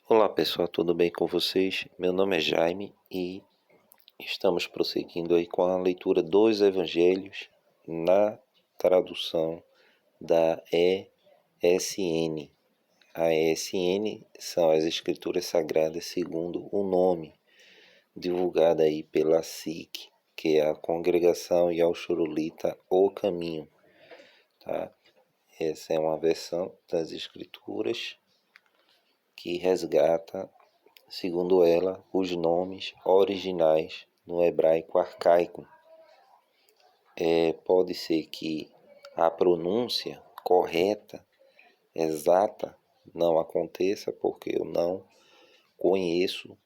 Olá pessoal, tudo bem com vocês? Meu nome é Jaime e estamos prosseguindo aí com a leitura dos Evangelhos na tradução da ESN. A ESN são as Escrituras Sagradas segundo o nome, divulgada aí pela SIC, que é a Congregação Yauchurulita O Caminho, tá? Essa é uma versão das Escrituras que resgata, segundo ela, os nomes originais no hebraico arcaico. Pode ser que a pronúncia correta, exata, não aconteça, porque eu não conheço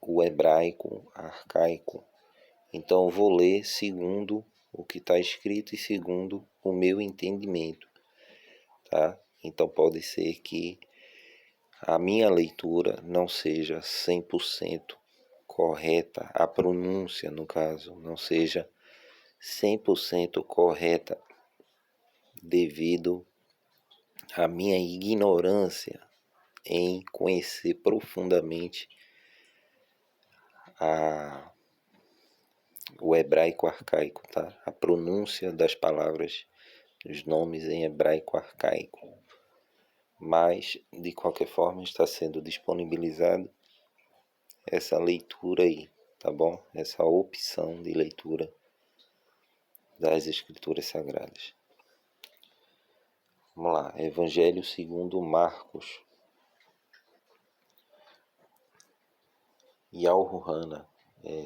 o hebraico arcaico. Então, vou ler segundo o que está escrito e segundo o meu entendimento, tá? Então, pode ser que a minha leitura não seja 100% correta, a pronúncia, no caso, não seja 100% correta devido à minha ignorância em conhecer profundamente o hebraico arcaico, tá? A pronúncia das palavras, dos nomes em hebraico arcaico. Mas, de qualquer forma, está sendo disponibilizado essa leitura aí, tá bom? Essa opção de leitura das Escrituras Sagradas. Vamos lá, Evangelho segundo Marcos. Yahuhana,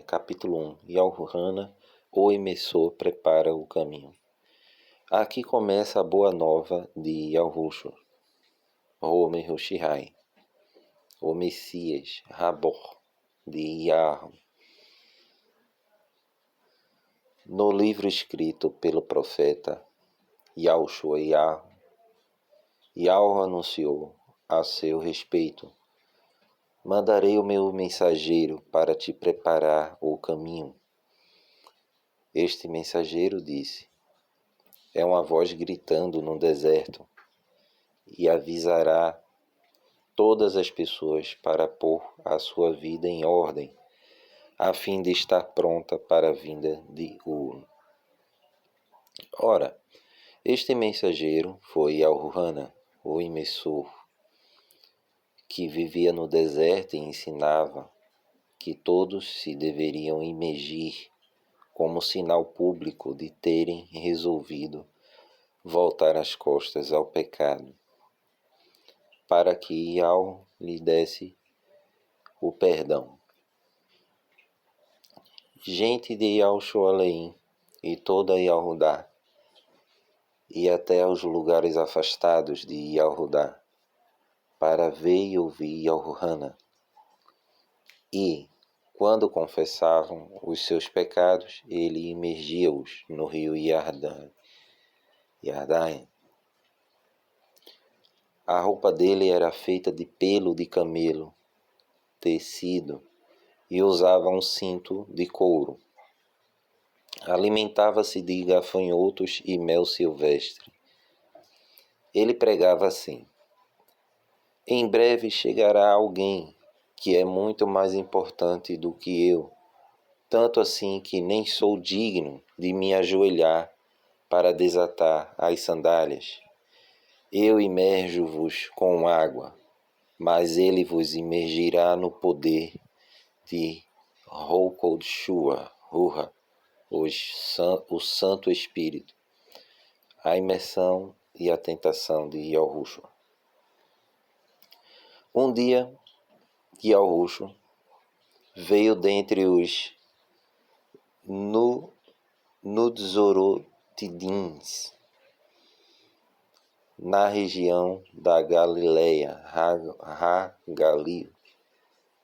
capítulo 1. Yahuhana, o emissor, prepara o caminho. Aqui começa a boa nova de Yahushua, o Mehushihai, o Messias, Rabor, de Yahum. No livro escrito pelo profeta Yahushua Yahum, Yahum anunciou a seu respeito: mandarei o meu mensageiro para te preparar o caminho. Este mensageiro disse: é uma voz gritando no deserto, e avisará todas as pessoas para pôr a sua vida em ordem, a fim de estar pronta para a vinda de Ur. Ora, este mensageiro foi Yahuhana, o emissor, que vivia no deserto e ensinava que todos se deveriam imergir como sinal público de terem resolvido voltar as costas ao pecado, para que Yahweh lhe desse o perdão. Gente de Yahushualeim e toda Yahudá, e até aos lugares afastados de Yahudá, para ver e ouvir Yahuhana. E, quando confessavam os seus pecados, ele imergia-os no rio Yardan. A roupa dele era feita de pelo de camelo, tecido, e usava um cinto de couro. Alimentava-se de gafanhotos e mel silvestre. Ele pregava assim: em breve chegará alguém que é muito mais importante do que eu, tanto assim que nem sou digno de me ajoelhar para desatar as sandálias. Eu imerjo-vos com água, mas ele vos imergirá no poder de Rokoshua, o Santo Espírito. A imersão e a tentação de Yahushua. Um dia, Yahushua veio dentre os Nudzorotidins, na região da Galileia, Galil,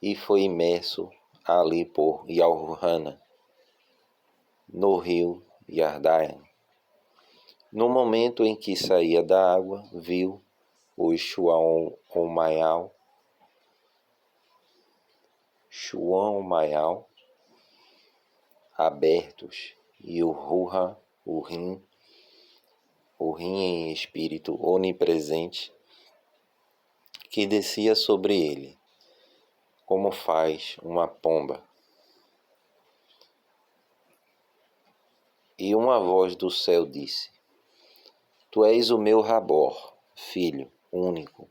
e foi imerso ali por Yahuhana, no rio Yardan. No momento em que saía da água, viu os Shuão Maial abertos e o rim em espírito onipresente, que descia sobre ele, como faz uma pomba. E uma voz do céu disse: Tu és o meu Rabor, filho único.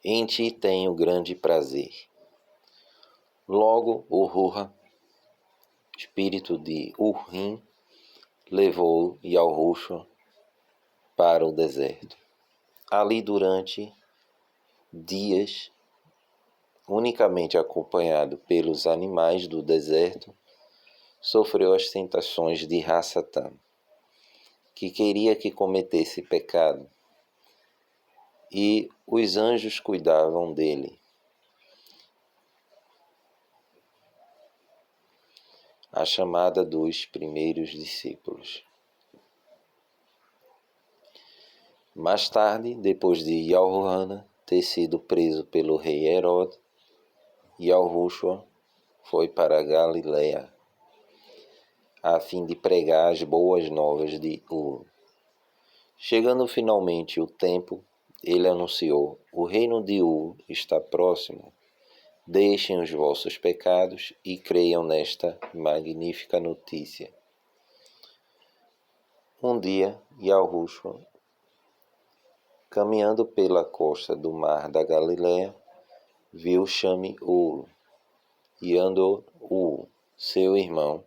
Em ti tenho grande prazer. Logo o Ruha, espírito de Urim, levou Yahushua para o deserto. Ali durante dias, unicamente acompanhado pelos animais do deserto, sofreu as tentações de Hassatan, que queria que cometesse pecado, e os anjos cuidavam dele. A chamada dos primeiros discípulos. Mais tarde, depois de Yahuana ter sido preso pelo rei Herodes, Yahushua foi para Galiléia, a fim de pregar as boas novas de Ur. Chegando finalmente o tempo, ele anunciou: O reino de Ur está próximo. Deixem os vossos pecados e creiam nesta magnífica notícia. Um dia, Yahushua, caminhando pela costa do mar da Galiléia, viu Shami-Ur e Andor-Ur, seu irmão.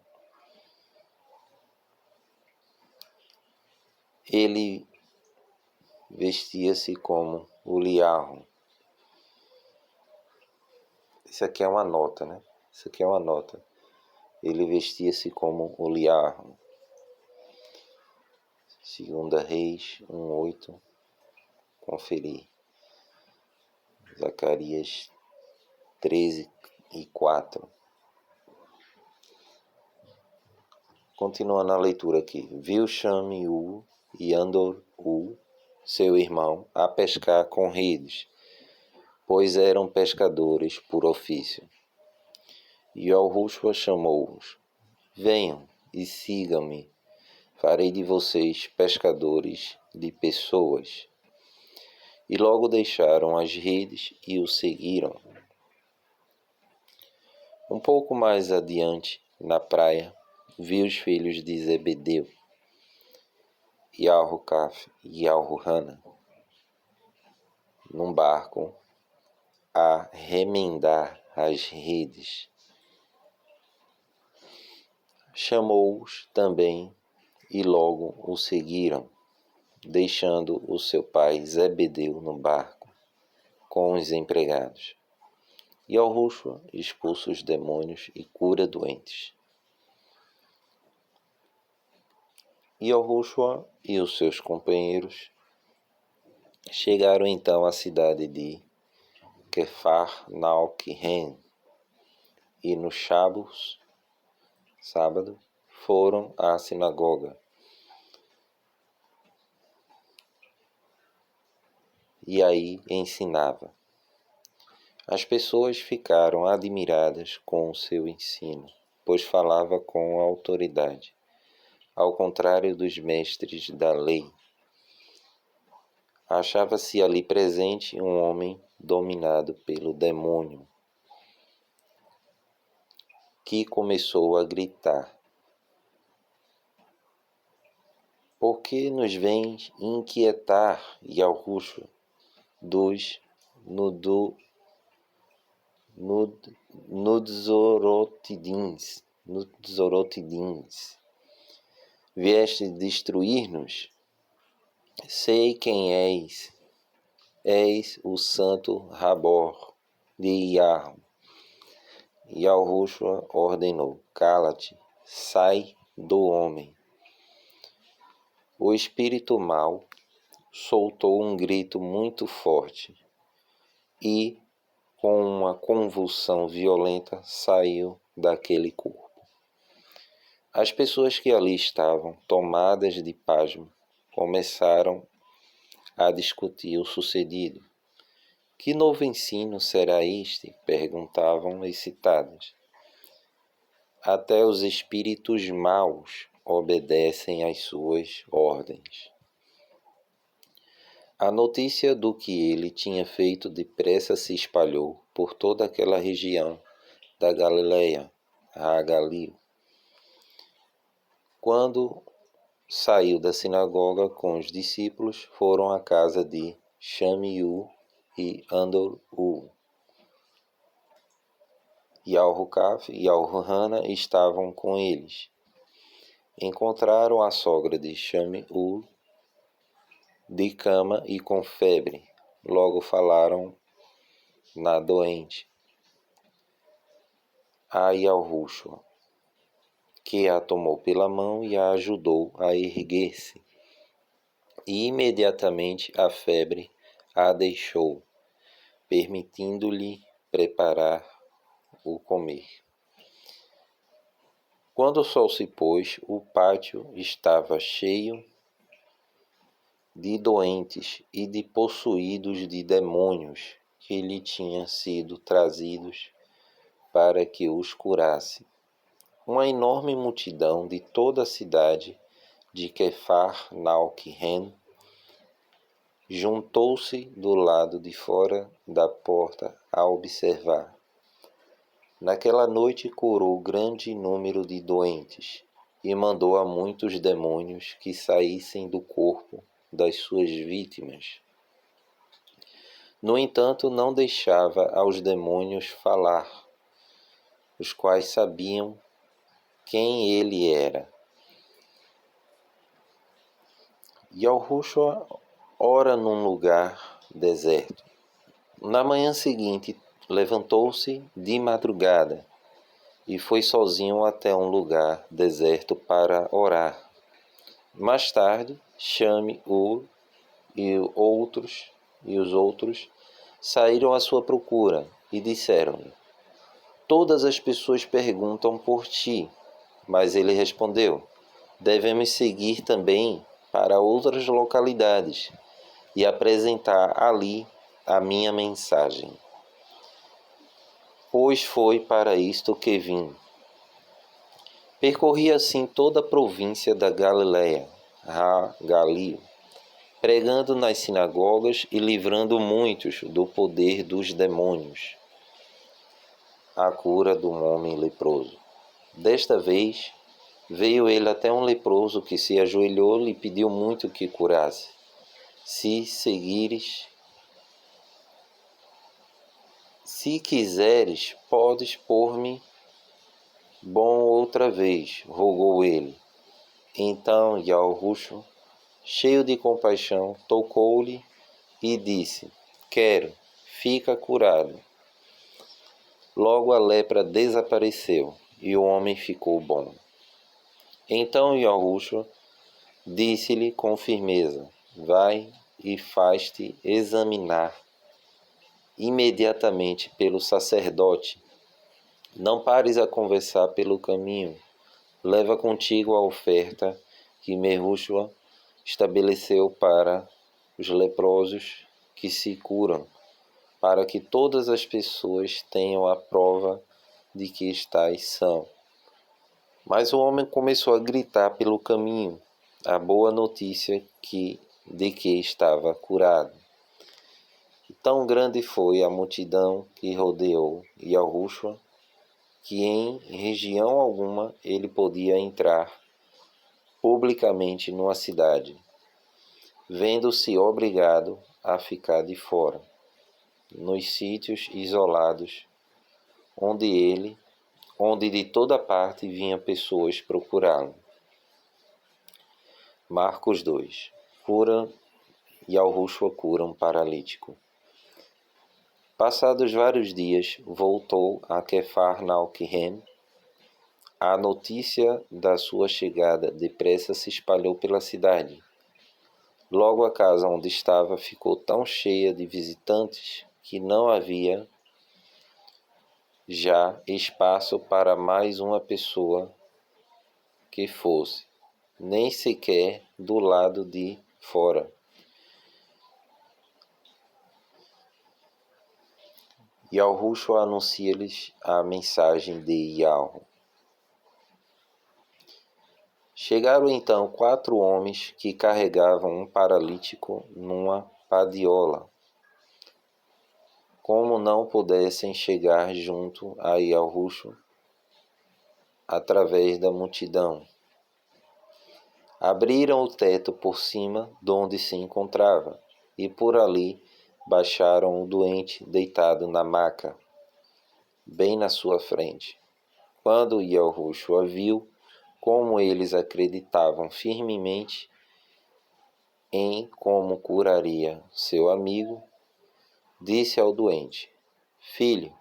Ele vestia-se como Uliarro. Isso aqui é uma nota, né? Isso aqui é uma nota. Ele vestia-se como Uliarro. 2 Reis 1:8. Conferir. Zacarias 13:4. Continuando a leitura aqui. Viu Shami-Ur e Andor-Ur, seu irmão, a pescar com redes, pois eram pescadores por ofício. E Yahushua chamou-os: Venham e sigam-me, farei de vocês pescadores de pessoas. E logo deixaram as redes e o seguiram. Um pouco mais adiante, na praia, viu os filhos de Zebedeu, Yahu-Caf e Yahu-Hana, num barco a remendar as redes. Chamou-os também e logo o seguiram, deixando o seu pai Zebedeu no barco com os empregados. E Yahushua expulsa os demônios e cura doentes. E Yahushua e os seus companheiros chegaram então à cidade de Kefar-Naoquim, e no sábado, foram à sinagoga. E aí ensinava. As pessoas ficaram admiradas com o seu ensino, pois falava com autoridade, ao contrário dos mestres da lei. Achava-se ali presente um homem dominado pelo demônio, que começou a gritar: Por que nos vens inquietar, Yahushua, dos Nudzorodins? Vieste destruir-nos? Sei quem és. És o santo Rabor de Yahweh. Yahushua ordenou: Cala-te, sai do homem. O espírito mau soltou um grito muito forte e, com uma convulsão violenta, saiu daquele corpo. As pessoas que ali estavam, tomadas de pasmo, começaram a discutir o sucedido. Que novo ensino será este? Perguntavam excitadas. Até os espíritos maus obedecem às suas ordens. A notícia do que ele tinha feito depressa se espalhou por toda aquela região da Galileia, a Galil. Quando saiu da sinagoga com os discípulos, foram à casa de Shamiú e Andor-u. E Al-Rukaf e Al-Hana estavam com eles. Encontraram a sogra de Shamiú de cama e com febre. Logo falaram na doente, a Yahushua, que a tomou pela mão e a ajudou a erguer-se. E imediatamente a febre a deixou, permitindo-lhe preparar o comer. Quando o sol se pôs, o pátio estava cheio de doentes e de possuídos de demônios que lhe tinham sido trazidos para que os curasse. Uma enorme multidão de toda a cidade de Quefar-Naoquim juntou-se do lado de fora da porta a observar. Naquela noite curou grande número de doentes e mandou a muitos demônios que saíssem do corpo das suas vítimas. No entanto, não deixava aos demônios falar, os quais sabiam quem ele era. Yahushua ora num lugar deserto. Na manhã seguinte, levantou-se de madrugada e foi sozinho até um lugar deserto para orar. Mais tarde, Shamiú e os outros saíram à sua procura e disseram-lhe: todas as pessoas perguntam por ti. Mas ele respondeu: devemos seguir também para outras localidades e apresentar ali a minha mensagem. Pois foi para isto que vim. Percorri assim toda a província da Galileia, a Galil, pregando nas sinagogas e livrando muitos do poder dos demônios. A cura do homem leproso. Desta vez, veio ele até um leproso que se ajoelhou e lhe pediu muito que curasse. Se quiseres, podes pôr-me bom outra vez, rogou ele. Então Yahushua, cheio de compaixão, tocou-lhe e disse: quero, fica curado. Logo a lepra desapareceu e o homem ficou bom. Então Yahushua disse-lhe com firmeza: vai e faz-te examinar imediatamente pelo sacerdote. Não pares a conversar pelo caminho. Leva contigo a oferta que Yahushua estabeleceu para os leprosos que se curam, para que todas as pessoas tenham a prova de que estás são. Mas o homem começou a gritar pelo caminho a boa notícia de que estava curado. E tão grande foi a multidão que rodeou Yahushua, que em região alguma ele podia entrar publicamente numa cidade, vendo-se obrigado a ficar de fora, nos sítios isolados, onde de toda parte vinham pessoas procurá-lo. Marcos 2. Yahushua cura um paralítico. Passados vários dias, voltou a Quefar-Naoquim. A notícia da sua chegada depressa se espalhou pela cidade. Logo a casa onde estava ficou tão cheia de visitantes que não havia já espaço para mais uma pessoa que fosse, nem sequer do lado de fora. Yahushua anuncia-lhes a mensagem de Yahu. Chegaram então 4 homens que carregavam um paralítico numa Padiola, como não pudessem chegar junto a Ialruxo através da multidão. Abriram o teto por cima donde se encontrava, e por ali baixaram o doente deitado na maca, bem na sua frente. Quando Ialruxo a viu, como eles acreditavam firmemente em como curaria seu amigo, disse ao doente: Filho,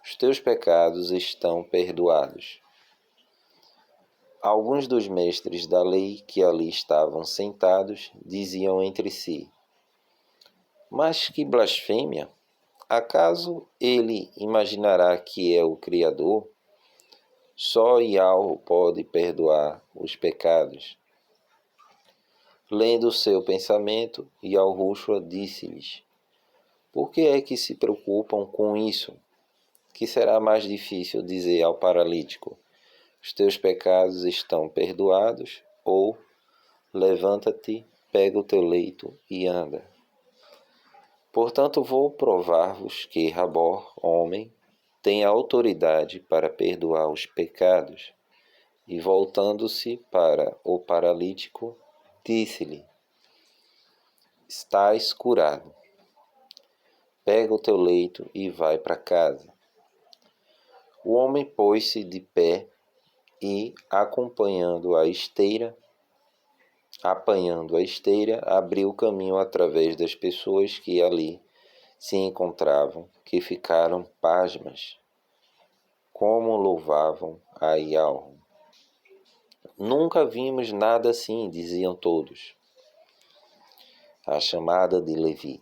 os teus pecados estão perdoados. Alguns dos mestres da lei que ali estavam sentados diziam entre si: Mas que blasfêmia! Acaso ele imaginará que é o Criador? Só Ialro pode perdoar os pecados. Lendo o seu pensamento, Ialruxo disse-lhes: Por que é que se preocupam com isso? Que será mais difícil dizer ao paralítico: Os teus pecados estão perdoados, ou levanta-te, pega o teu leito e anda. Portanto, vou provar-vos que Rabor, homem, tem autoridade para perdoar os pecados. E voltando-se para o paralítico, disse-lhe: Estás curado. Pega o teu leito e vai para casa. O homem pôs-se de pé e, apanhando a esteira, abriu caminho através das pessoas que ali se encontravam, que ficaram pasmas, como louvavam a Ialro. Nunca vimos nada assim, diziam todos. A chamada de Levi.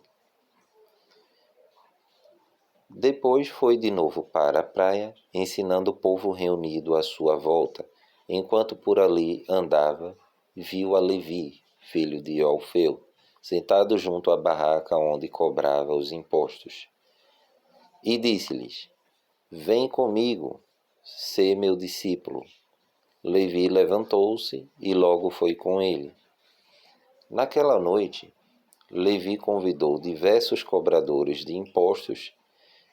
Depois foi de novo para a praia, ensinando o povo reunido à sua volta. Enquanto por ali andava, viu a Levi, filho de Alfeu, sentado junto à barraca onde cobrava os impostos. E disse-lhes: Vem comigo, sê meu discípulo. Levi levantou-se e logo foi com ele. Naquela noite, Levi convidou diversos cobradores de impostos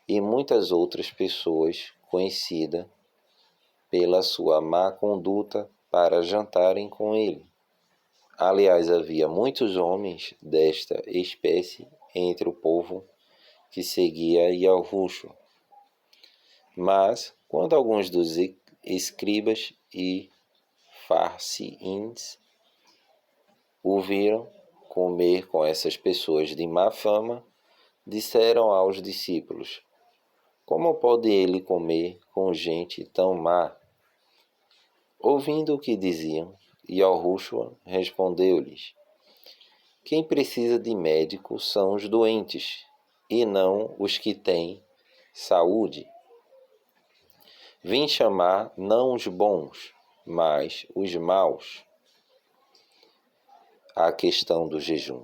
e muitas outras pessoas conhecidas pela sua má conduta para jantarem com ele. Aliás, havia muitos homens desta espécie entre o povo que seguia Ialruxo. Mas, quando alguns dos escribas e farciins o viram comer com essas pessoas de má fama, disseram aos discípulos: Como pode ele comer com gente tão má? Ouvindo o que diziam, Ialruxo respondeu-lhes: Quem precisa de médico são os doentes, e não os que têm saúde. Vim chamar não os bons, mas os maus. A questão do jejum.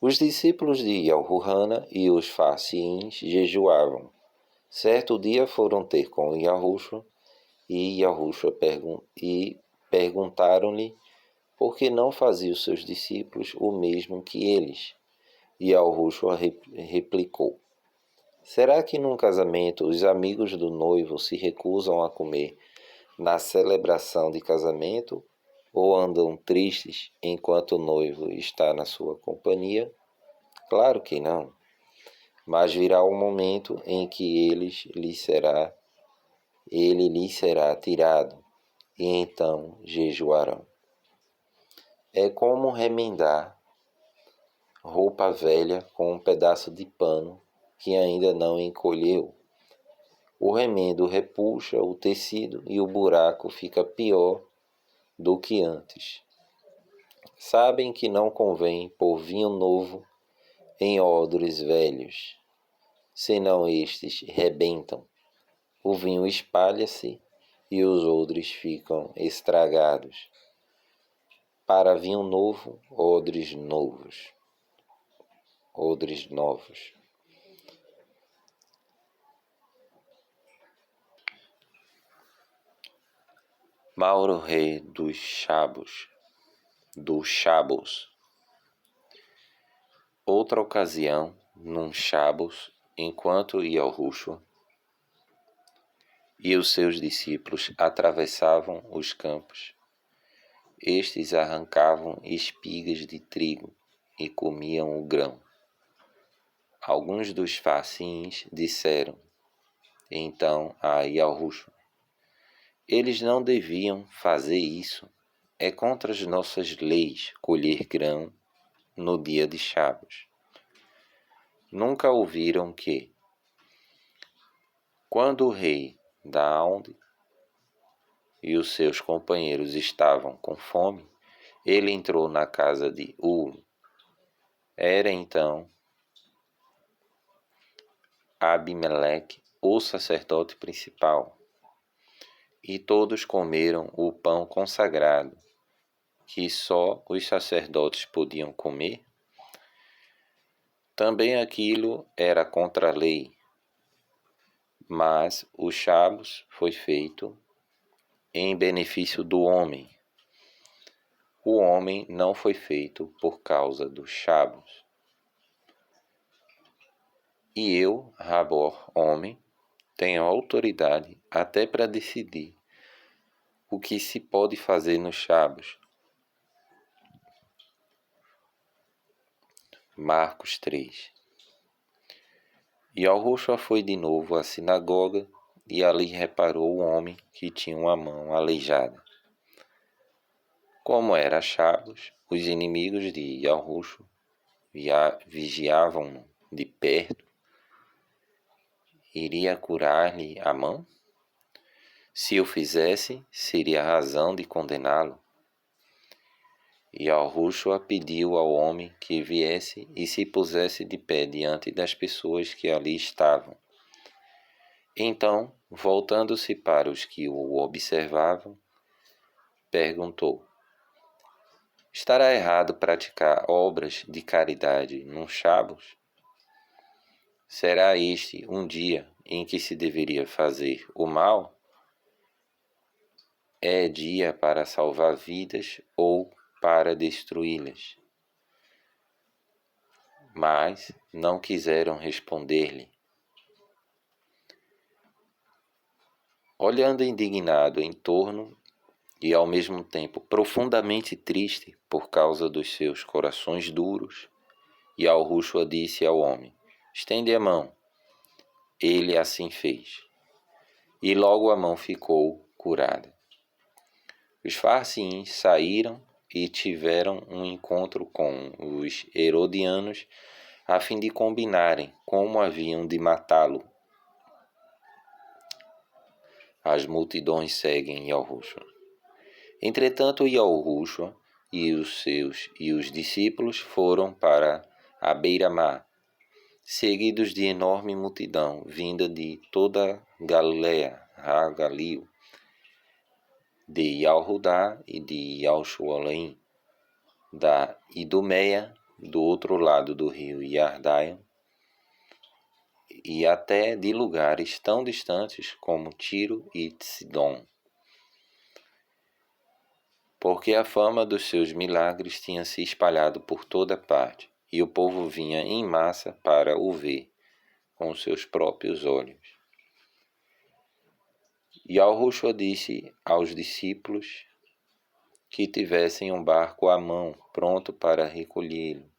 Os discípulos de Ialruhana e os farciins jejuavam. Certo dia foram ter com Ialruxo e perguntaram-lhe por que não fazia os seus discípulos o mesmo que eles. Ialruxo replicou: Será que num casamento os amigos do noivo se recusam a comer na celebração de casamento ou andam tristes enquanto o noivo está na sua companhia? Claro que não. Mas virá o momento em que ele lhes será tirado, e então jejuarão. É como remendar roupa velha com um pedaço de pano que ainda não encolheu. O remendo repuxa o tecido e o buraco fica pior do que antes. Sabem que não convém pôr vinho novo em odres velhos, senão estes rebentam. O vinho espalha-se e os odres ficam estragados. Para vinho novo, odres novos. Mauro, rei dos Chabos. outra ocasião, num Shabbos, enquanto Yahushua e os seus discípulos atravessavam os campos, estes arrancavam espigas de trigo e comiam o grão. Alguns dos farcins disseram, então, a Yahushua: eles não deviam fazer isso. É contra as nossas leis colher grão no dia de Shabbos. Nunca ouviram que, quando o rei Daonde e os seus companheiros estavam com fome, ele entrou na casa de Uri. Era então Abimeleque, o sacerdote principal, e todos comeram o pão consagrado, que só os sacerdotes podiam comer. Também aquilo era contra a lei, mas o Shabbos foi feito em benefício do homem. O homem não foi feito por causa do Shabbos. E eu, Rabor, homem, tenho autoridade até para decidir o que se pode fazer no Shabbos. Marcos 3. Yahushua foi de novo à sinagoga e ali reparou o homem que tinha uma mão aleijada. Como era Shabbos, os inimigos de Yahushua vigiavam-no de perto. Iria curar-lhe a mão? Se o fizesse, seria razão de condená-lo. Yahushua pediu ao homem que viesse e se pusesse de pé diante das pessoas que ali estavam. Então, voltando-se para os que o observavam, perguntou: estará errado praticar obras de caridade num Shabbos? Será este um dia em que se deveria fazer o mal? É dia para salvar vidas ou para destruí-las? Mas não quiseram responder-lhe. Olhando indignado em torno e ao mesmo tempo profundamente triste por causa dos seus corações duros, Yahushua disse ao homem: estende a mão. Ele assim fez, e logo a mão ficou curada. Os farciins saíram e tiveram um encontro com os herodianos a fim de combinarem como haviam de matá-lo. As multidões seguem Yahushua. Entretanto, Yahushua e os discípulos foram para a beira-mar, seguidos de enorme multidão vinda de toda Galiléia, Galil, de Yahudá e de Yalshualaim, da Idumeia, do outro lado do rio Iardaia, e até de lugares tão distantes como Tiro e Sidom, porque a fama dos seus milagres tinha se espalhado por toda parte, e o povo vinha em massa para o ver com seus próprios olhos. Yahushua disse aos discípulos que tivessem um barco à mão, pronto para recolhê-lo,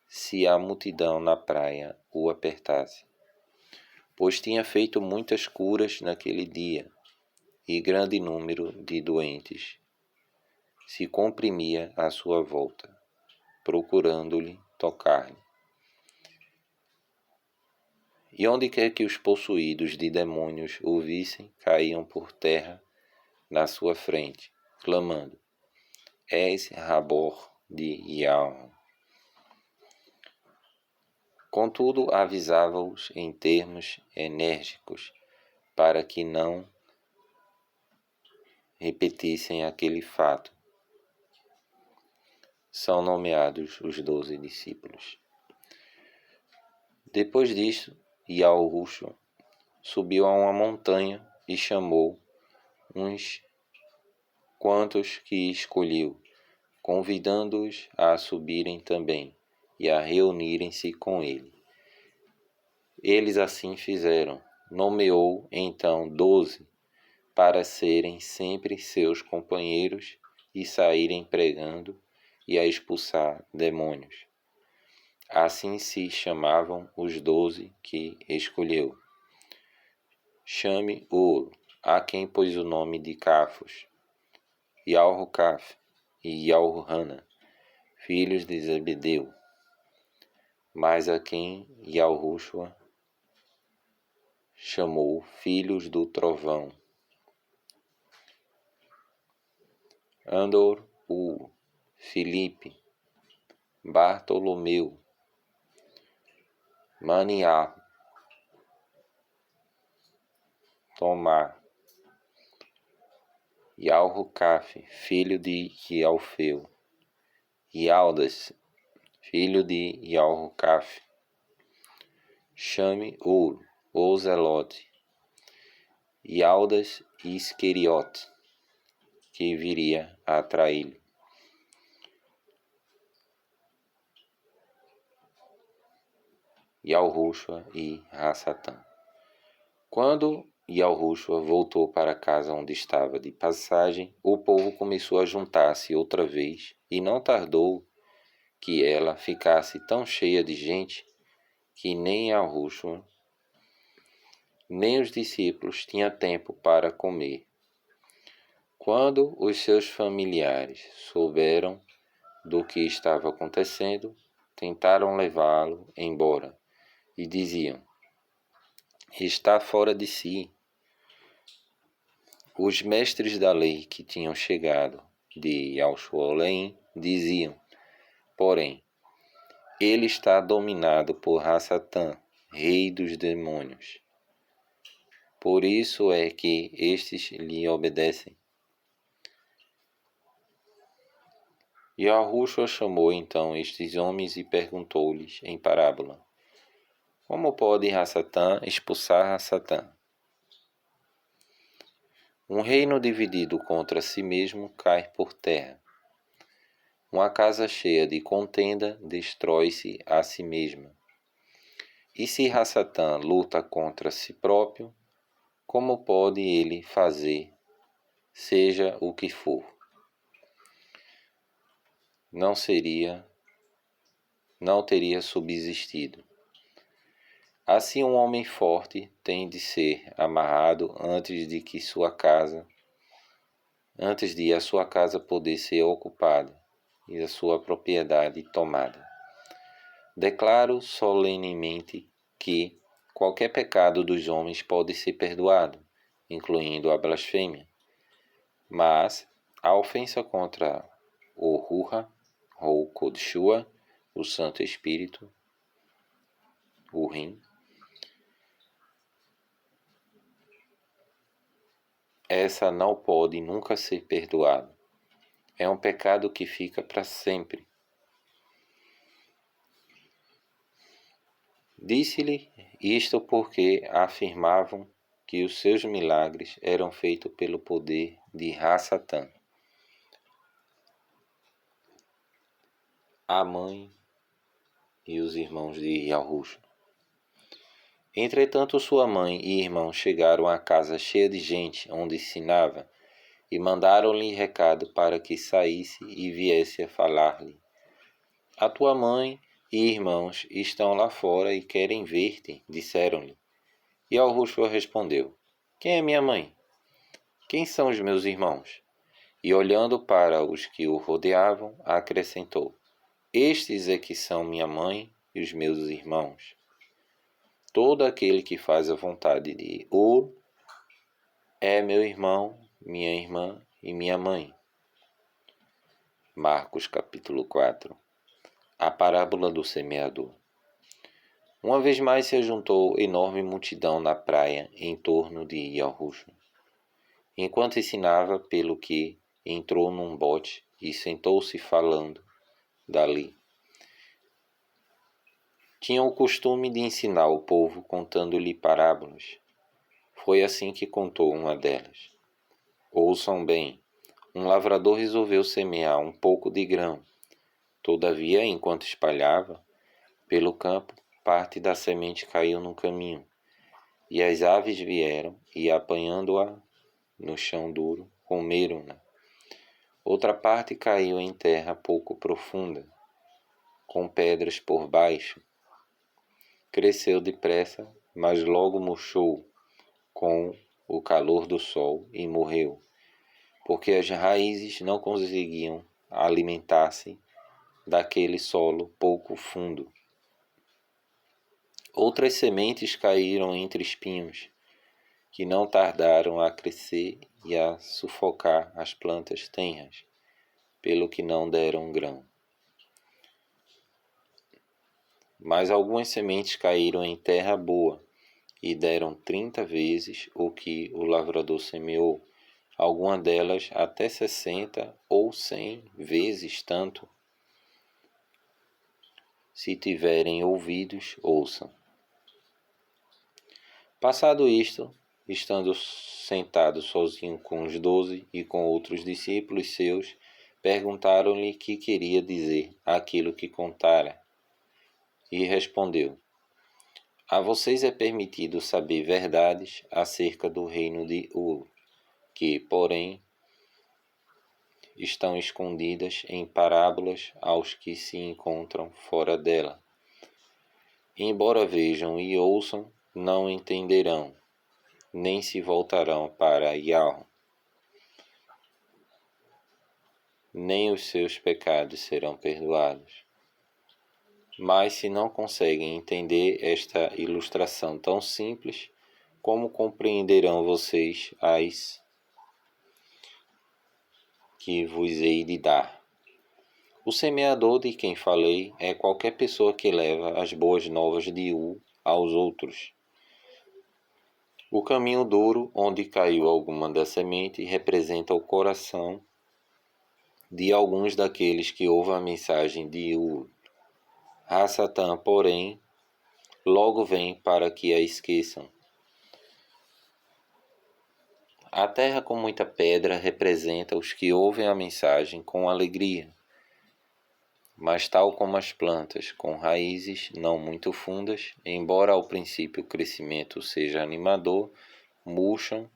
se a multidão na praia o apertasse, pois tinha feito muitas curas naquele dia, e grande número de doentes se comprimia à sua volta, procurando-lhe tocar-lhe. E onde quer que os possuídos de demônios o vissem, caíam por terra na sua frente, clamando: És Rabor de Yahweh. Contudo, avisava-os em termos enérgicos, para que não repetissem aquele fato. São nomeados os 12 discípulos. Depois disto, Yahushua subiu a uma montanha e chamou uns quantos que escolheu, convidando-os a subirem também, e a reunirem-se com ele. Eles assim fizeram. Nomeou então 12 para serem sempre seus companheiros e saírem pregando e a expulsar demônios. Assim se chamavam os 12 que escolheu. Chame-o, a quem pôs o nome de Cafos, Yalrocaf e Yalrana, filhos de Zebedeu, mas a quem Yalrushua chamou filhos do trovão. Andor, Filipe, Bartolomeu, Maniá, Tomá, Yalrocaf, filho de Alfeu, Yaldas, filho de Yalrocaf, Chame-o, o Zelote, Yaldas Isqueriote, que viria a traí-lo. Yalrushua e Rassatã. Quando Yalrushua voltou para a casa onde estava de passagem, o povo começou a juntar-se outra vez, e não tardou que ela ficasse tão cheia de gente que nem Yalrushua nem os discípulos tinham tempo para comer. Quando os seus familiares souberam do que estava acontecendo, tentaram levá-lo embora e diziam: está fora de si. Os mestres da lei que tinham chegado de Yalshualim diziam, porém, ele está dominado por Rassatã, rei dos demônios. Por isso é que estes lhe obedecem. Yalrushua chamou então estes homens e perguntou-lhes em parábola: como pode Rassatã expulsar Rassatã? Um reino dividido contra si mesmo cai por terra. Uma casa cheia de contenda destrói-se a si mesma. E se Rassatã luta contra si próprio, como pode ele fazer, seja o que for? Não teria subsistido. Assim um homem forte tem de ser amarrado antes de a sua casa poder ser ocupada e a sua propriedade tomada. Declaro solenemente que qualquer pecado dos homens pode ser perdoado, incluindo a blasfêmia, mas a ofensa contra o Ruha, ou Kodshua, o Santo Espírito, o Rim, essa não pode nunca ser perdoada. É um pecado que fica para sempre. Disse-lhe isto porque afirmavam que os seus milagres eram feitos pelo poder de Rassatã. A mãe e os irmãos de Yalrushua. Entretanto, sua mãe e irmãos chegaram à casa cheia de gente onde ensinava e mandaram-lhe recado para que saísse e viesse a falar-lhe. A tua mãe e irmãos estão lá fora e querem ver-te, disseram-lhe. E Yalrushua respondeu: quem é minha mãe? Quem são os meus irmãos? E olhando para os que o rodeavam, acrescentou: estes é que são minha mãe e os meus irmãos. Todo aquele que faz a vontade de Ur é meu irmão, minha irmã e minha mãe. Marcos capítulo 4. A parábola do semeador. Uma vez mais se ajuntou enorme multidão na praia em torno de Yalrushua. Enquanto ensinava, pelo que entrou num bote e sentou-se falando dali. Tinha o costume de ensinar o povo contando-lhe parábolas. Foi assim que contou uma delas. Ouçam bem, um lavrador resolveu semear um pouco de grão. Todavia, enquanto espalhava, pelo campo, parte da semente caiu no caminho, e as aves vieram e, apanhando-a no chão duro, comeram-na. Outra parte caiu em terra pouco profunda, com pedras por baixo. Cresceu depressa, mas logo murchou com o calor do sol e morreu, porque as raízes não conseguiam alimentar-se daquele solo pouco fundo. Outras sementes caíram entre espinhos, que não tardaram a crescer e a sufocar as plantas tenras, pelo que não deram grão. Mas algumas sementes caíram em terra boa, e deram 30 vezes o que o lavrador semeou, algumas delas até 60 ou 100 vezes tanto. Se tiverem ouvidos, ouçam. Passado isto, estando sentado sozinho com os 12 e com outros discípulos seus, perguntaram-lhe que queria dizer aquilo que contara. E respondeu: A vocês é permitido saber verdades acerca do reino de Ur, que, porém, estão escondidas em parábolas aos que se encontram fora dela. Embora vejam e ouçam, não entenderão, nem se voltarão para Yahweh, nem os seus pecados serão perdoados. Mas se não conseguem entender esta ilustração tão simples, como compreenderão vocês as que vos hei de dar? O semeador de quem falei é qualquer pessoa que leva as boas novas de U aos outros. O caminho duro, onde caiu alguma da semente, representa o coração de alguns daqueles que ouvem a mensagem de U. Satã, porém, logo vem para que a esqueçam. A terra com muita pedra representa os que ouvem a mensagem com alegria. Mas tal como as plantas com raízes não muito fundas, embora ao princípio o crescimento seja animador, murcham,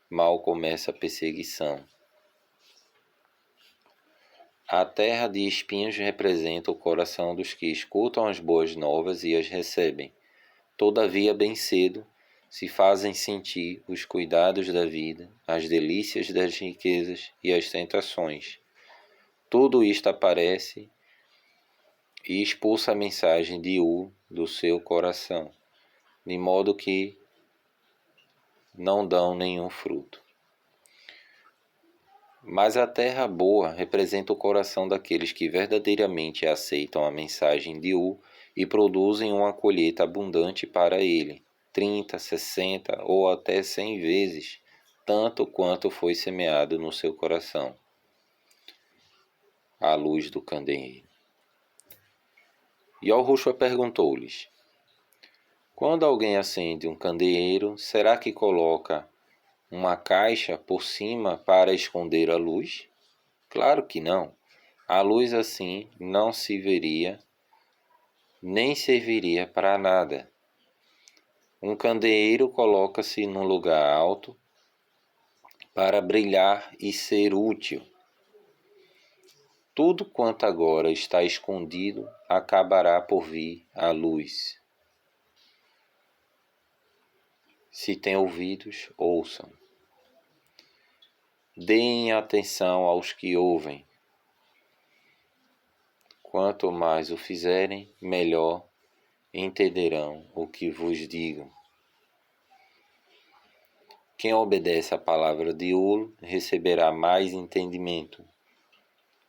mal começa a perseguição. A terra de espinhos representa o coração dos que escutam as boas novas e as recebem. Todavia, bem cedo, se fazem sentir os cuidados da vida, as delícias das riquezas e as tentações. Tudo isto aparece e expulsa a mensagem de U do seu coração, de modo que não dão nenhum fruto. Mas a terra boa representa o coração daqueles que verdadeiramente aceitam a mensagem de U e produzem uma colheita abundante para ele, 30, 60 ou até 100 vezes, tanto quanto foi semeado no seu coração, à luz do candeeiro. Yahushua perguntou-lhes: Quando alguém acende um candeeiro, será que coloca uma caixa por cima para esconder a luz? Claro que não. A luz assim não se veria, nem serviria para nada. Um candeeiro coloca-se num lugar alto para brilhar e ser útil. Tudo quanto agora está escondido acabará por vir à luz. Se têm ouvidos, ouçam. Deem atenção aos que ouvem. Quanto mais o fizerem, melhor entenderão o que vos digo. Quem obedece à palavra de Ul receberá mais entendimento.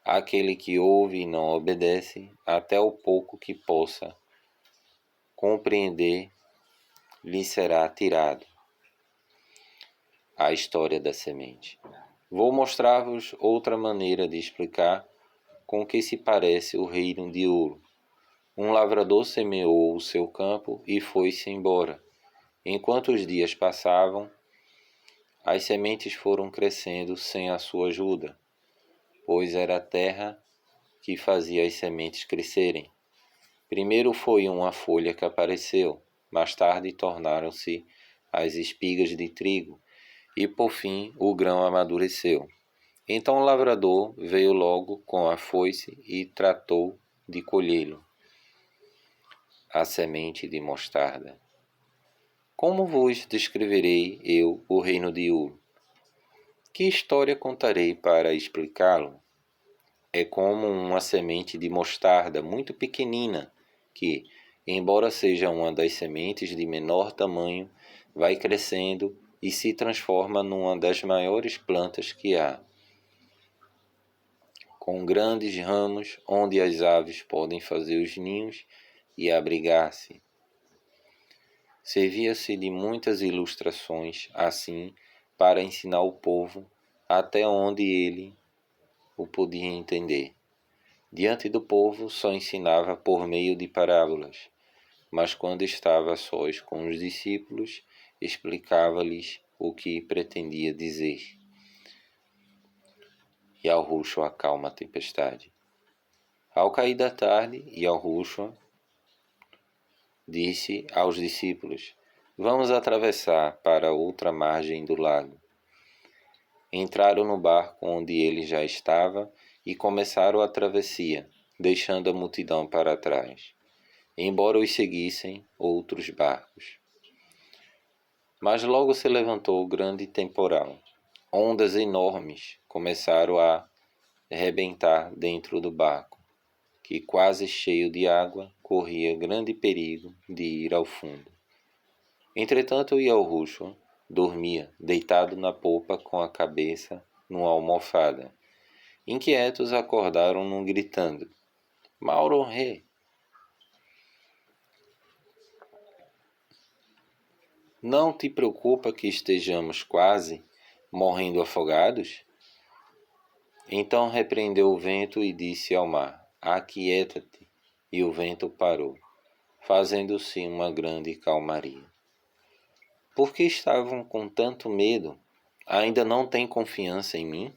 Aquele que ouve e não obedece, até o pouco que possa compreender, lhe será tirado. A história da semente. Vou mostrar-vos outra maneira de explicar com que se parece o reino de Ul. Um lavrador semeou o seu campo e foi-se embora. Enquanto os dias passavam, as sementes foram crescendo sem a sua ajuda, pois era a terra que fazia as sementes crescerem. Primeiro foi uma folha que apareceu, mais tarde tornaram-se as espigas de trigo, e por fim o grão amadureceu. Então o lavrador veio logo com a foice e tratou de colhê-lo. A semente de mostarda. Como vos descreverei eu o reino de Ur? Que história contarei para explicá-lo? É como uma semente de mostarda muito pequenina, que, embora seja uma das sementes de menor tamanho, vai crescendo e se transforma numa das maiores plantas que há, com grandes ramos onde as aves podem fazer os ninhos e abrigar-se. Servia-se de muitas ilustrações assim para ensinar o povo até onde ele o podia entender. Diante do povo só ensinava por meio de parábolas, mas quando estava a sós com os discípulos, explicava-lhes o que pretendia dizer. Yahushua acalma a tempestade. Ao cair da tarde, Yahushua disse aos discípulos: Vamos atravessar para outra margem do lago. Entraram no barco onde ele já estava e começaram a travessia, deixando a multidão para trás, embora os seguissem outros barcos. Mas logo se levantou grande temporal. Ondas enormes começaram a rebentar dentro do barco, que, quase cheio de água, corria grande perigo de ir ao fundo. Entretanto, Yahushua dormia, deitado na popa com a cabeça numa almofada. Inquietos acordaram-no gritando: Mauro Rei! Não te preocupa que estejamos quase morrendo afogados? Então repreendeu o vento e disse ao mar: Aquieta-te. E o vento parou, fazendo-se uma grande calmaria. Por que estavam com tanto medo? Ainda não têm confiança em mim?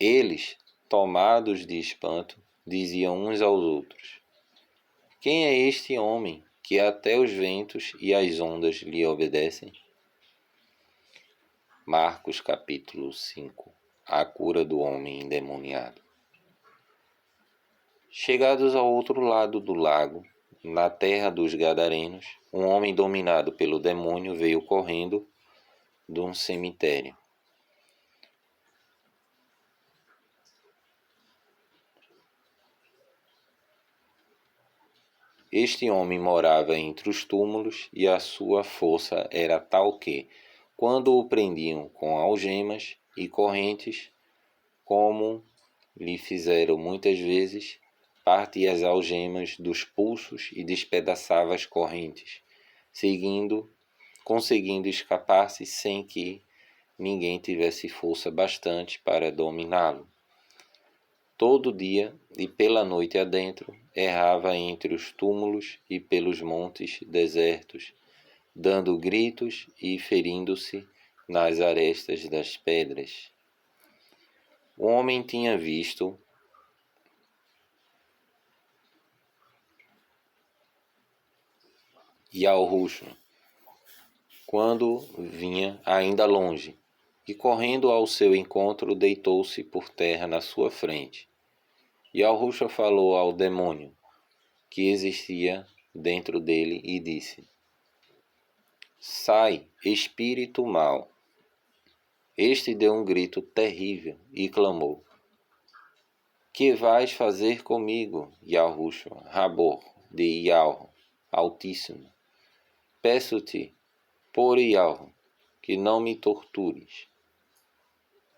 Eles, tomados de espanto, diziam uns aos outros: Quem é este homem que até os ventos e as ondas lhe obedecem? Marcos capítulo 5. A cura do homem endemoniado. Chegados ao outro lado do lago, na terra dos Gadarenos, um homem dominado pelo demônio veio correndo de um cemitério. Este homem morava entre os túmulos e a sua força era tal que, quando o prendiam com algemas e correntes, como lhe fizeram muitas vezes, partia as algemas dos pulsos e despedaçava as correntes, conseguindo escapar-se sem que ninguém tivesse força bastante para dominá-lo. Todo dia e pela noite adentro, errava entre os túmulos e pelos montes desertos, dando gritos e ferindo-se nas arestas das pedras. O homem tinha visto Yahushua quando vinha ainda longe, e correndo ao seu encontro deitou-se por terra na sua frente. Yahushua falou ao demônio que existia dentro dele e disse: Sai, espírito mau. Este deu um grito terrível e clamou: Que vais fazer comigo, Yahushua, Rabor de Yahweh, Altíssimo? Peço-te, por Yahweh, que não me tortures.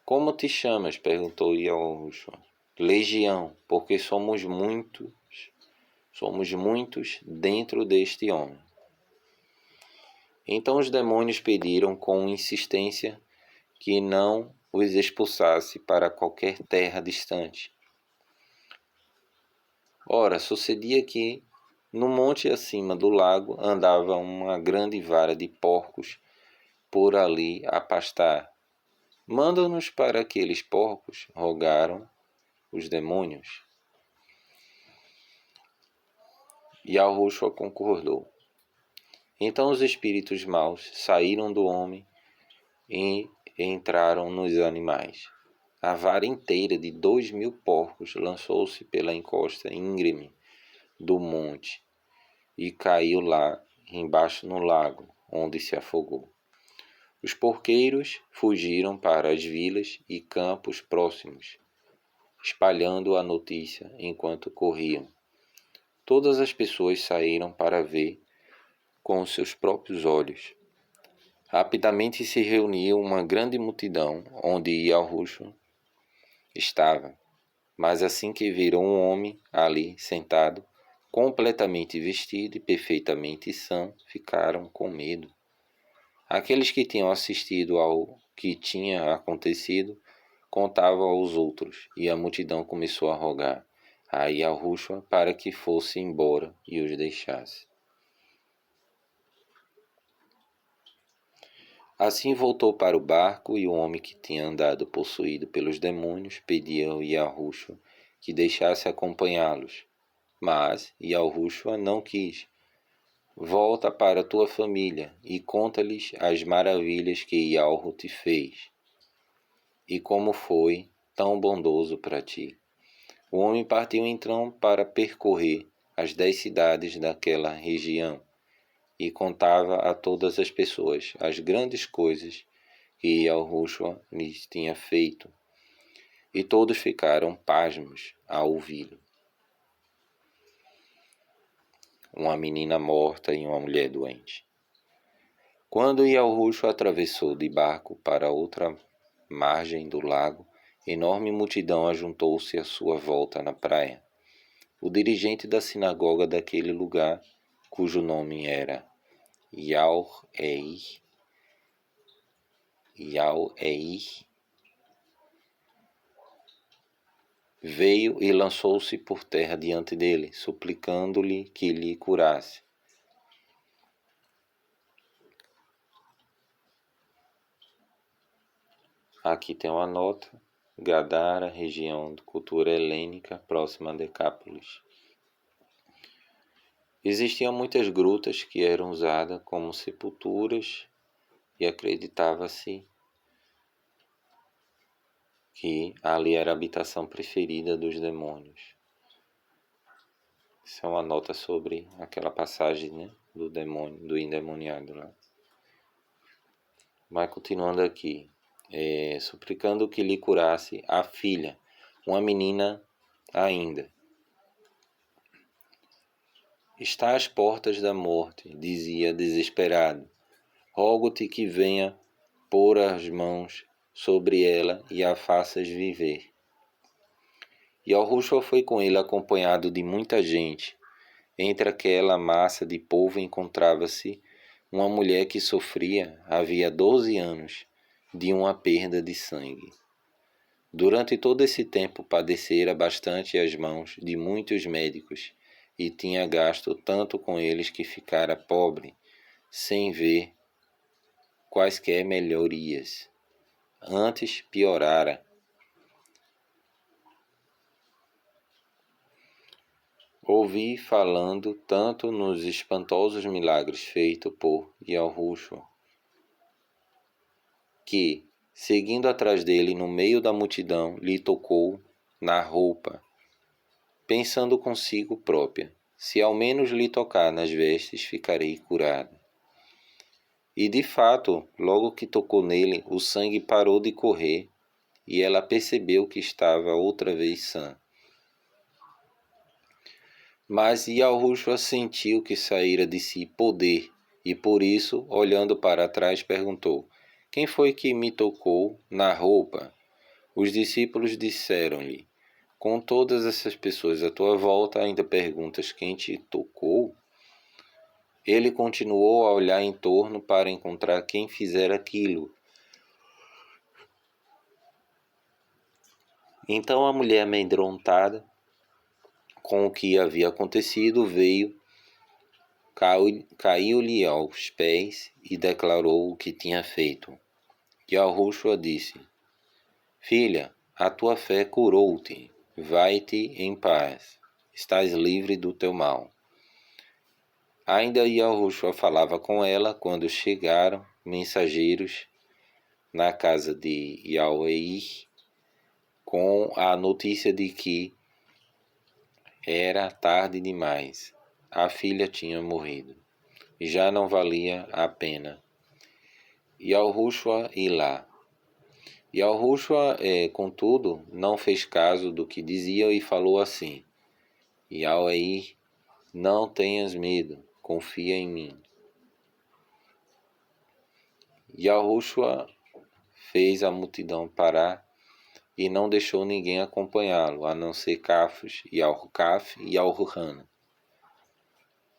Como te chamas? Perguntou Yahushua. Legião, porque somos muitos dentro deste homem. Então os demônios pediram com insistência que não os expulsasse para qualquer terra distante. Ora, sucedia que, no monte acima do lago, andava uma grande vara de porcos por ali a pastar. Manda-nos para aqueles porcos, rogaram os demônios. Yahushua concordou. Então os espíritos maus saíram do homem e entraram nos animais. A vara inteira de 2.000 porcos lançou-se pela encosta íngreme do monte e caiu lá embaixo no lago, onde se afogou. Os porqueiros fugiram para as vilas e campos próximos, espalhando a notícia enquanto corriam. Todas as pessoas saíram para ver com seus próprios olhos. Rapidamente se reuniu uma grande multidão onde Yahushua estava, mas assim que viram um homem ali sentado, completamente vestido e perfeitamente são, ficaram com medo. Aqueles que tinham assistido ao que tinha acontecido contavam aos outros, e a multidão começou a rogar a Yahushua para que fosse embora e os deixasse. Assim voltou para o barco, e o homem que tinha andado possuído pelos demônios pedia ao Yahushua que deixasse acompanhá-los. Mas Yahushua não quis. Volta para tua família e conta-lhes as maravilhas que Yahu te fez e como foi tão bondoso para ti. O homem partiu então para percorrer as 10 cidades daquela região e contava a todas as pessoas as grandes coisas que Yahushua lhes tinha feito, e todos ficaram pasmos ao ouvi-lo. Uma menina morta e uma mulher doente. Quando Yahushua atravessou de barco para outra margem do lago, enorme multidão ajuntou-se à sua volta na praia. O dirigente da sinagoga daquele lugar, cujo nome era Yau-Eir, veio e lançou-se por terra diante dele, suplicando-lhe que lhe curasse. Aqui tem uma nota: Gadara, região de cultura helênica, próxima a Decápolis. Existiam muitas grutas que eram usadas como sepulturas e acreditava-se que ali era a habitação preferida dos demônios. Isso é uma nota sobre aquela passagem, né, do demônio, do endemoniado lá. Mas continuando aqui, suplicando que lhe curasse a filha, uma menina ainda. Está às portas da morte, dizia desesperado. Rogo-te que venha pôr as mãos sobre ela e a faças viver. Yahushua foi com ele acompanhado de muita gente. Entre aquela massa de povo encontrava-se uma mulher que sofria havia 12 anos de uma perda de sangue. Durante todo esse tempo padecera bastante as mãos de muitos médicos e tinha gasto tanto com eles que ficara pobre, sem ver quaisquer melhorias. Antes piorara. Ouvi falando tanto nos espantosos milagres feitos por Yahushua, que, seguindo atrás dele no meio da multidão, lhe tocou na roupa, pensando consigo própria: se ao menos lhe tocar nas vestes, ficarei curada. E de fato, logo que tocou nele, o sangue parou de correr, e ela percebeu que estava outra vez sã. Mas Yahushua sentiu que saíra de si poder, e por isso, olhando para trás, perguntou: quem foi que me tocou na roupa? Os discípulos disseram-lhe: com todas essas pessoas à tua volta, ainda perguntas quem te tocou? Ele continuou a olhar em torno para encontrar quem fizera aquilo. Então a mulher, amedrontada com o que havia acontecido, veio, caiu-lhe aos pés e declarou o que tinha feito. Yahushua disse: filha, a tua fé curou-te, vai-te em paz, estás livre do teu mal. Ainda Yahushua falava com ela quando chegaram mensageiros na casa de Yahweh com a notícia de que era tarde demais. A filha tinha morrido e já não valia a pena. Yahushua ir lá. Yahushua, contudo, não fez caso do que diziam e falou assim: Yahweh, não tenhas medo, confia em mim. Yahushua fez a multidão parar e não deixou ninguém acompanhá-lo, a não ser Cafos, Yahucaf e Yahuhana.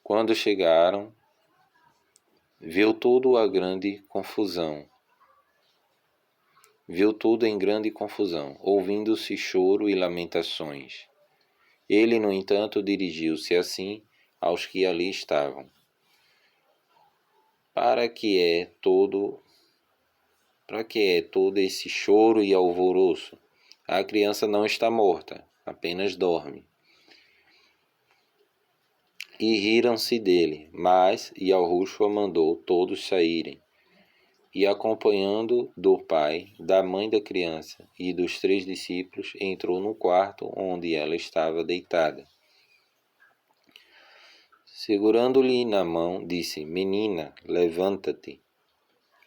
Quando chegaram, viu tudo em grande confusão, ouvindo-se choro e lamentações. Ele, no entanto, dirigiu-se assim aos que ali estavam. Para que é todo esse choro e alvoroço? A criança não está morta, apenas dorme. E riram-se dele, mas Yahushua mandou todos saírem. E acompanhando do pai, da mãe da criança e dos 3 discípulos, entrou no quarto onde ela estava deitada. Segurando-lhe na mão, disse: Menina, levanta-te.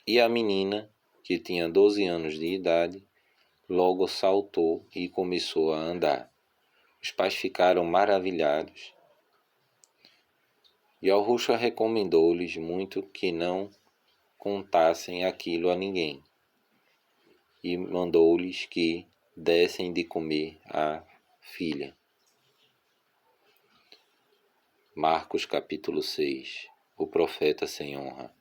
E a menina, que tinha 12 anos de idade, logo saltou e começou a andar. Os pais ficaram maravilhados. Yahushua recomendou-lhes muito que não contassem aquilo a ninguém, e mandou-lhes que dessem de comer à filha. Marcos capítulo 6. O profeta sem honra.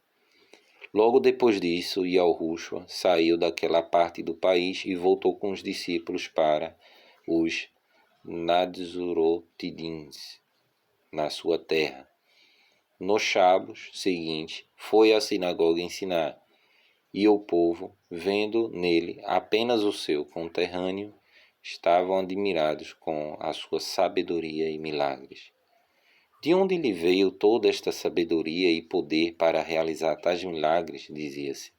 Logo depois disso, Yahushua saiu daquela parte do país e voltou com os discípulos para os Nadzurotidins, na sua terra. No sábado seguinte, foi à sinagoga ensinar, e o povo, vendo nele apenas o seu conterrâneo, estavam admirados com a sua sabedoria e milagres. De onde lhe veio toda esta sabedoria e poder para realizar tais milagres, dizia-se.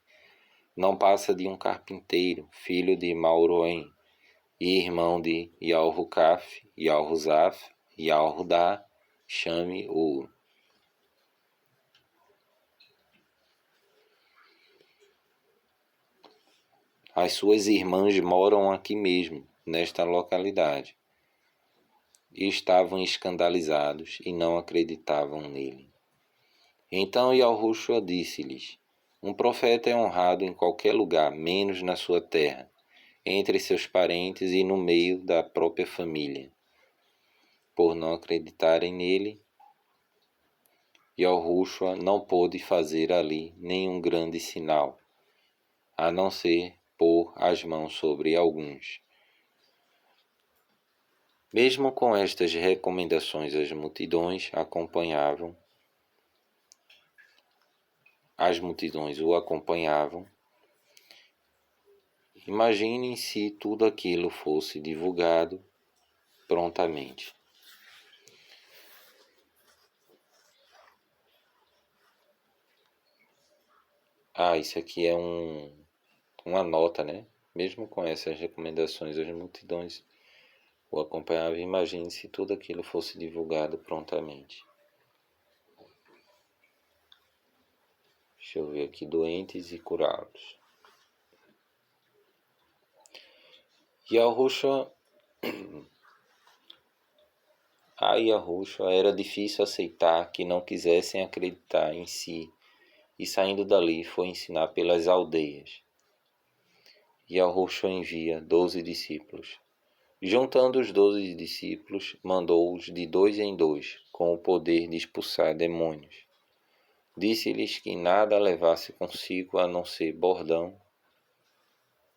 Não passa de um carpinteiro, filho de Mauroém, e irmão de Yahucaf, Yahuzaf, Yahudá, Chame-Ur. As suas irmãs moram aqui mesmo, nesta localidade. E estavam escandalizados e não acreditavam nele. Então Yahushua disse-lhes: Um profeta é honrado em qualquer lugar, menos na sua terra, entre seus parentes e no meio da própria família. Por não acreditarem nele, Yahushua não pôde fazer ali nenhum grande sinal, a não ser pôr as mãos sobre alguns. Mesmo com estas recomendações, as multidões o acompanhavam. Imaginem se tudo aquilo fosse divulgado prontamente. Isso aqui é uma nota, né? Mesmo com essas recomendações, as multidões o acompanhavam. Imagine se tudo aquilo fosse divulgado prontamente. Deixa eu ver aqui, doentes e curados. Yahushua era difícil aceitar que não quisessem acreditar em si, e saindo dali foi ensinar pelas aldeias. Yahushua envia 12 discípulos. Juntando os 12 discípulos, mandou-os de 2 em 2, com o poder de expulsar demônios. Disse-lhes que nada levasse consigo a não ser bordão,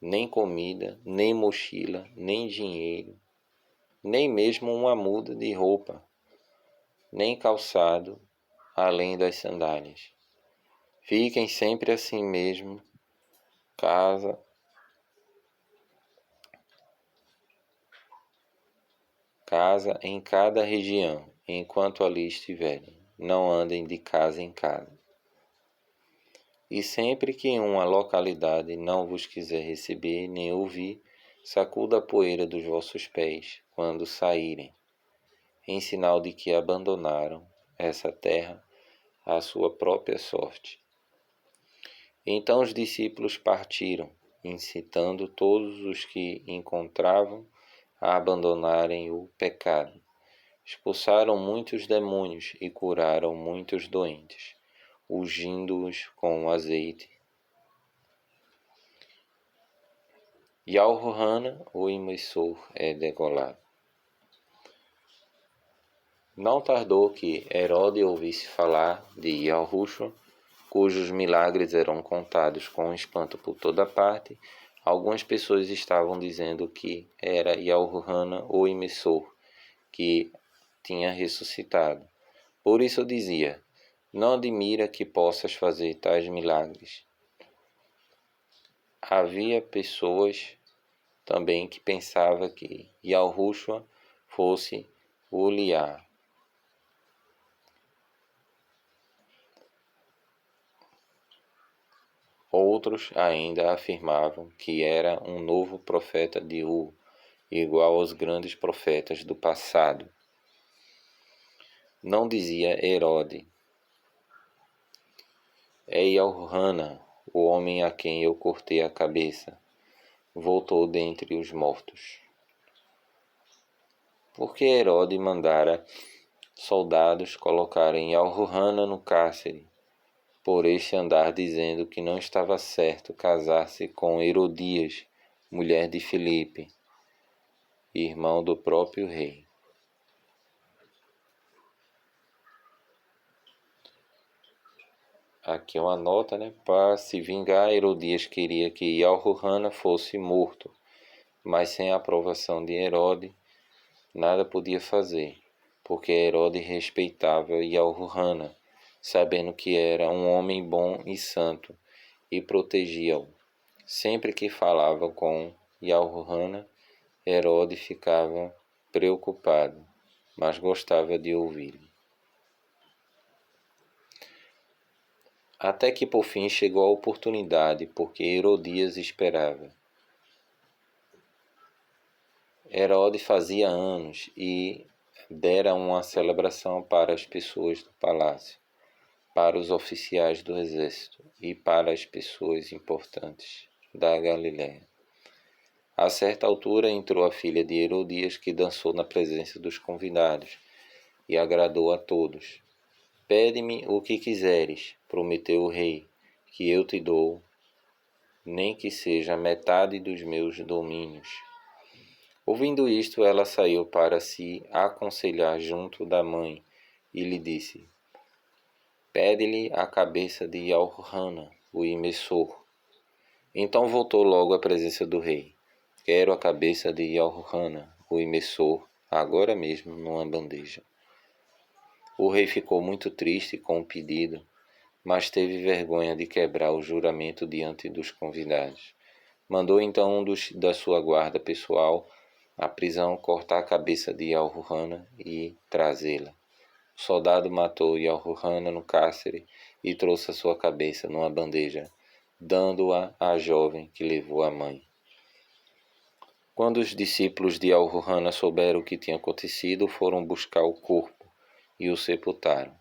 nem comida, nem mochila, nem dinheiro, nem mesmo uma muda de roupa, nem calçado, além das sandálias. Fiquem sempre assim mesmo, casa em cada região, enquanto ali estiverem. não andem de casa em casa. E sempre que uma localidade não vos quiser receber nem ouvir, sacuda a poeira dos vossos pés quando saírem, em sinal de que abandonaram essa terra à sua própria sorte. Então os discípulos partiram, incitando todos os que encontravam a abandonarem o pecado. Expulsaram muitos demônios e curaram muitos doentes, ungindo-os com azeite. Yaorrana, o emissor, é degolado. Não tardou que Herodes ouvisse falar de Yahushua, cujos milagres eram contados com espanto por toda parte. Algumas pessoas estavam dizendo que era Yaorrana, o emissor, que tinha ressuscitado. Por isso dizia: não admira que possas fazer tais milagres. Havia pessoas também que pensavam que Yahushua fosse o Liá. Outros ainda afirmavam que era um novo profeta de Ur, igual aos grandes profetas do passado. Não dizia Herodes: é Yaorrana, o homem a quem eu cortei a cabeça, voltou dentre os mortos. Porque Herodes mandara soldados colocarem Yaorrana no cárcere, por este andar dizendo que não estava certo casar-se com Herodias, mulher de Filipe, irmão do próprio rei. Aqui uma nota, para se vingar, Herodias queria que Yaorrana fosse morto, mas sem a aprovação de Herodes, nada podia fazer, porque Herodes respeitava Yaorrana, sabendo que era um homem bom e santo, e protegia-o. Sempre que falava com Yaorrana, Herodes ficava preocupado, mas gostava de ouvi-lo. Até que por fim chegou a oportunidade, porque Herodias esperava. Herodes fazia anos e dera uma celebração para as pessoas do palácio, para os oficiais do exército e para as pessoas importantes da Galiléia. A certa altura entrou a filha de Herodias, que dançou na presença dos convidados e agradou a todos. Pede-me o que quiseres, prometeu o rei, que eu te dou, nem que seja metade dos meus domínios. Ouvindo isto, ela saiu para se aconselhar junto da mãe e lhe disse: pede-lhe a cabeça de Yaorrana, o emissor. Então voltou logo à presença do rei. Quero a cabeça de Yaorrana, o emissor, agora mesmo numa bandeja. O rei ficou muito triste com o pedido, mas teve vergonha de quebrar o juramento diante dos convidados. Mandou então da sua guarda pessoal à prisão cortar a cabeça de Yaorrana e trazê-la. O soldado matou Yaorrana no cárcere e trouxe a sua cabeça numa bandeja, dando-a à jovem que levou a mãe. Quando os discípulos de Yaorrana souberam o que tinha acontecido, foram buscar o corpo e o sepultaram.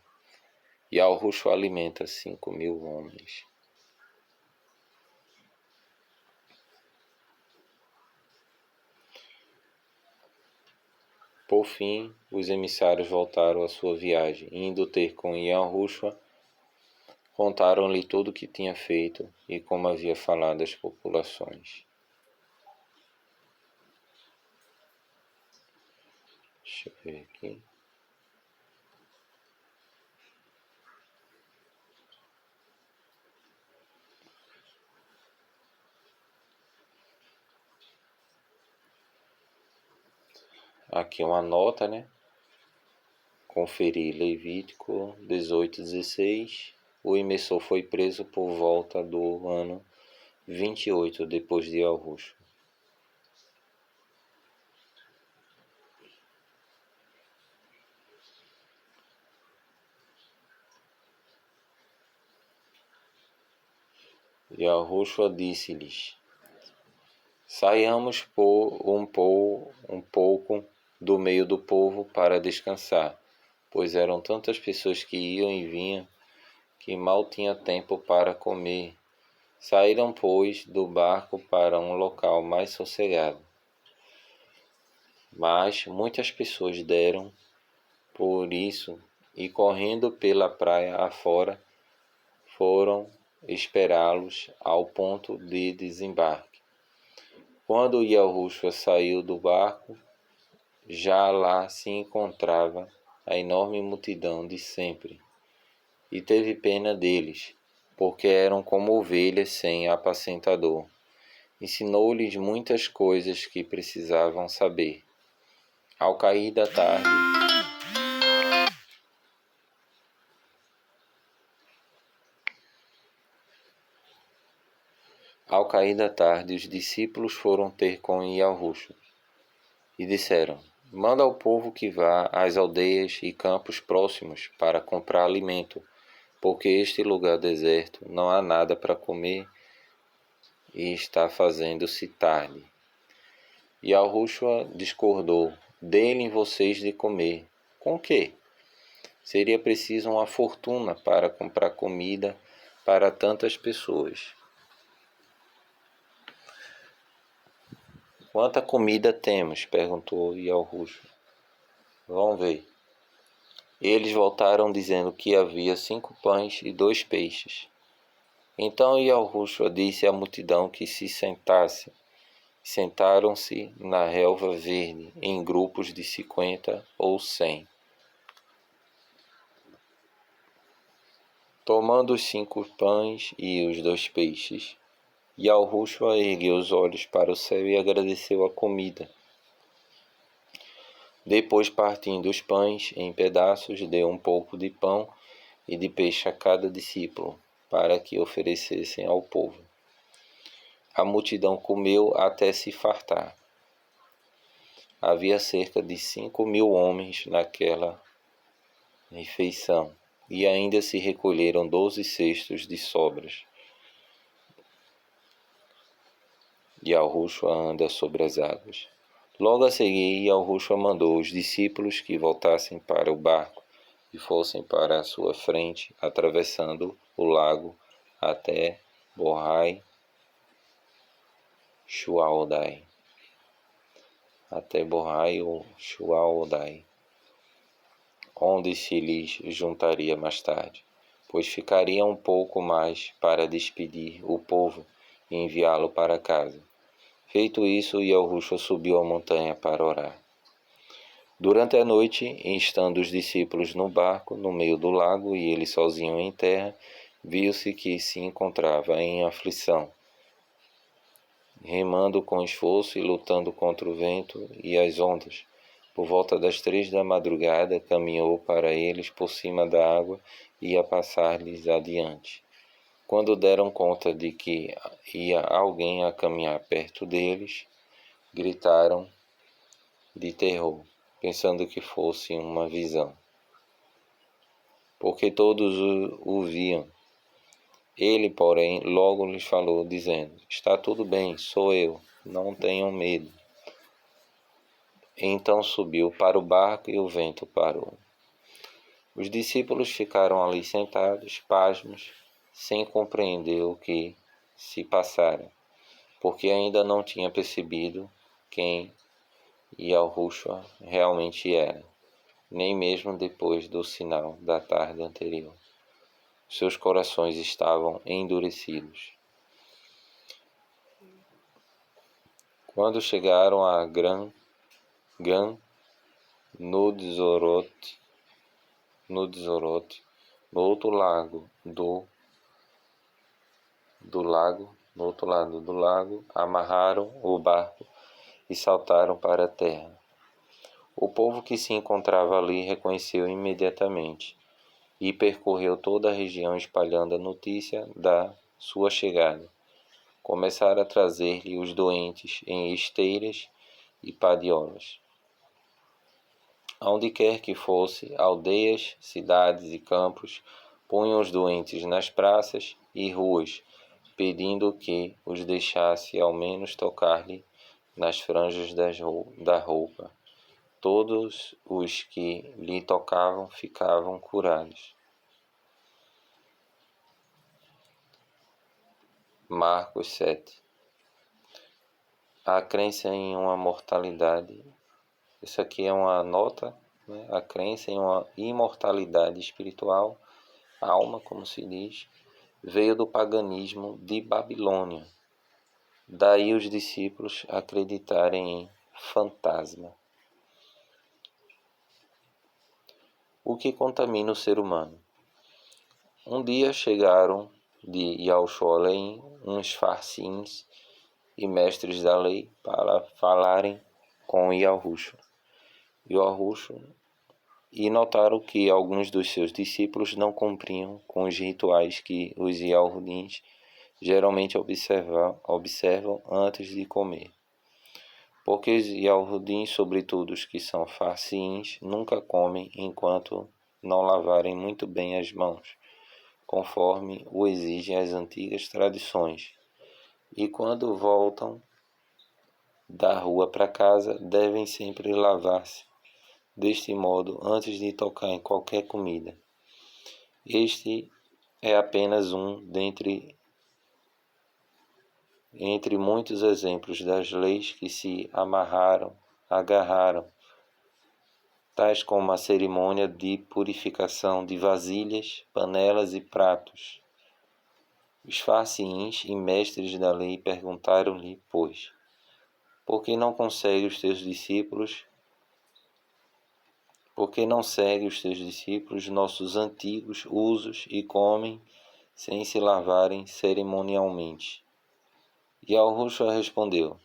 Yahushua alimenta 5.000 homens. Por fim, os emissários voltaram à sua viagem, indo ter com Yahushua, contaram-lhe tudo o que tinha feito e como havia falado às populações. Deixa eu ver aqui. Aqui uma nota, Conferir Levítico 18:16. O emissor foi preso por volta do ano 28 depois de Yahushua. E Yahushua disse-lhes: saiamos por um pouco do meio do povo para descansar, pois eram tantas pessoas que iam e vinham, que mal tinha tempo para comer. Saíram, pois, do barco para um local mais sossegado. Mas muitas pessoas deram por isso e, correndo pela praia afora, foram esperá-los ao ponto de desembarque. Quando Yahushua saiu do barco, já lá se encontrava a enorme multidão de sempre, e teve pena deles, porque eram como ovelhas sem apacentador. Ensinou-lhes muitas coisas que precisavam saber. Ao cair da tarde, os discípulos foram ter com Yahushua e disseram: manda ao povo que vá às aldeias e campos próximos para comprar alimento, porque este lugar deserto não há nada para comer e está fazendo-se tarde. E Yahushua discordou: deem vocês de comer. Com que? Seria preciso uma fortuna para comprar comida para tantas pessoas. Quanta comida temos? Perguntou Yahushua. Vão ver. Eles voltaram dizendo que havia 5 pães e 2 peixes. Então Yahushua disse à multidão que se sentasse. Sentaram-se na relva verde, em grupos de 50 ou 100. Tomando os 5 pães e os 2 peixes, Yahushua ergueu os olhos para o céu e agradeceu a comida. Depois, partindo os pães em pedaços, deu um pouco de pão e de peixe a cada discípulo, para que oferecessem ao povo. A multidão comeu até se fartar. Havia cerca de 5.000 homens naquela refeição, e ainda se recolheram 12 cestos de sobras. Yahushua anda sobre as águas. Logo a seguir, Yahushua mandou os discípulos que voltassem para o barco e fossem para a sua frente, atravessando o lago até Borrai Shualdai. Onde se lhes juntaria mais tarde, pois ficaria um pouco mais para despedir o povo e enviá-lo para casa. Feito isso, Yahushua subiu a montanha para orar. Durante a noite, estando os discípulos no barco, no meio do lago, e ele sozinho em terra, viu-se que se encontrava em aflição, remando com esforço e lutando contra o vento e as ondas. Por volta das 3 da madrugada, caminhou para eles por cima da água e ia passar-lhes adiante. Quando deram conta de que ia alguém a caminhar perto deles, gritaram de terror, pensando que fosse uma visão, porque todos o viam. Ele, porém, logo lhes falou, dizendo: está tudo bem, sou eu, não tenham medo. Então subiu para o barco e o vento parou. Os discípulos ficaram ali sentados, pasmos, sem compreender o que se passara, porque ainda não tinham percebido quem Yahushua realmente era, nem mesmo depois do sinal da tarde anterior. Seus corações estavam endurecidos. Quando chegaram a Gan Nudzorote, no outro lado do lago, amarraram o barco e saltaram para a terra. O povo que se encontrava ali reconheceu imediatamente e percorreu toda a região espalhando a notícia da sua chegada. Começaram a trazer-lhe os doentes em esteiras e padiolas. Aonde quer que fosse, aldeias, cidades e campos, punham os doentes nas praças e ruas, pedindo que os deixasse ao menos tocar-lhe nas franjas da roupa. Todos os que lhe tocavam ficavam curados. Marcos 7. A crença em uma mortalidade. Isso aqui é uma nota, né? A crença em uma imortalidade espiritual, alma, como se diz, veio do paganismo de Babilônia. Daí os discípulos acreditarem em fantasma. O que contamina o ser humano? Um dia chegaram de Yauchoalém uns farcins e mestres da lei para falarem com Yahushua. E notaram que alguns dos seus discípulos não cumpriam com os rituais que os Yahudins geralmente observam antes de comer. Porque os Yahudins, sobretudo os que são farciins, nunca comem enquanto não lavarem muito bem as mãos, conforme o exigem as antigas tradições. E quando voltam da rua para casa, devem sempre lavar-se deste modo antes de tocar em qualquer comida. Este é apenas um entre muitos exemplos das leis que se agarraram, tais como a cerimônia de purificação de vasilhas, panelas e pratos. Os farciins e mestres da lei perguntaram-lhe, pois, por que não segue os teus discípulos nossos antigos usos e comem sem se lavarem cerimonialmente? E Yahushua respondeu,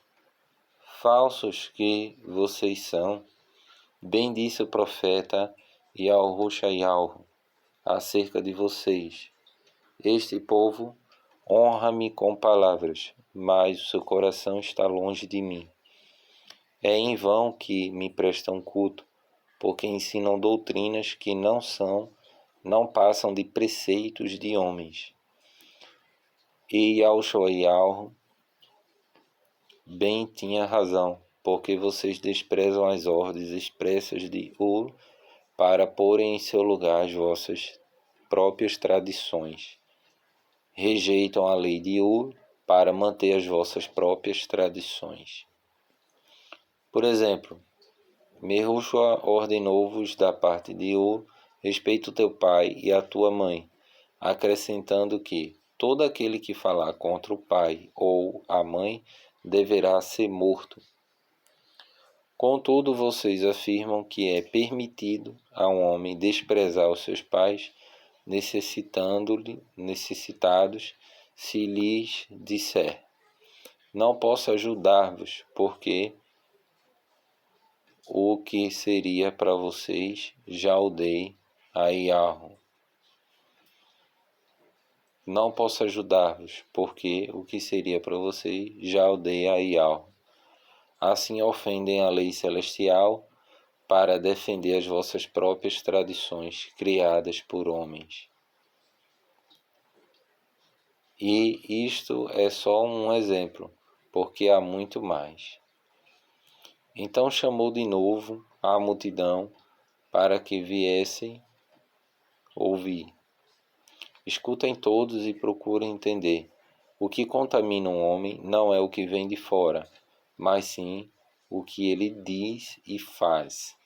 falsos que vocês são, bem disse o profeta Yahushua acerca de vocês. Este povo honra-me com palavras, mas o seu coração está longe de mim. É em vão que me prestam culto, porque ensinam doutrinas que não passam de preceitos de homens. E Yahushua bem tinha razão, porque vocês desprezam as ordens expressas de Ur para porem em seu lugar as vossas próprias tradições. Rejeitam a lei de Ur para manter as vossas próprias tradições. Por exemplo, Yahushua ordenou-vos da parte de Ur, respeita o teu pai e a tua mãe, acrescentando que todo aquele que falar contra o pai ou a mãe deverá ser morto. Contudo, vocês afirmam que é permitido a um homem desprezar os seus pais, necessitados, se lhes disser, não posso ajudar-vos, porque o que seria para vocês já o dei a Yahu. Não posso ajudar-vos, porque o que seria para vocês já o dei a Yahu. Assim ofendem a lei celestial para defender as vossas próprias tradições criadas por homens. E isto é só um exemplo, porque há muito mais. Então chamou de novo a multidão para que viessem ouvir. Escutem todos e procurem entender. O que contamina um homem não é o que vem de fora, mas sim o que ele diz e faz.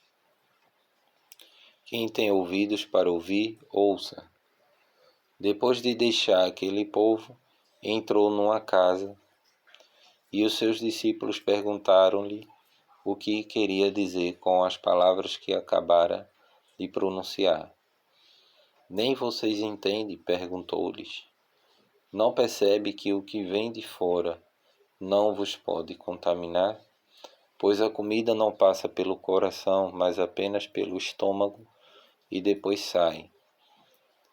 Quem tem ouvidos para ouvir, ouça. Depois de deixar aquele povo, entrou numa casa e os seus discípulos perguntaram-lhe o que queria dizer com as palavras que acabara de pronunciar. Nem vocês entendem? Perguntou-lhes. Não percebe que o que vem de fora não vos pode contaminar? Pois a comida não passa pelo coração, mas apenas pelo estômago e depois sai.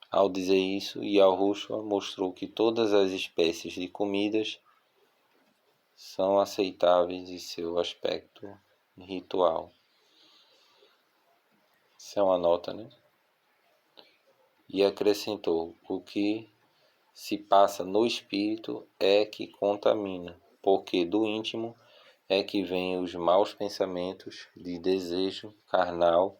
Ao dizer isso, Yahushua mostrou que todas as espécies de comidas são aceitáveis em seu aspecto ritual. Isso é uma nota, né? E acrescentou, o que se passa no espírito é que contamina, porque do íntimo é que vêm os maus pensamentos de desejo carnal,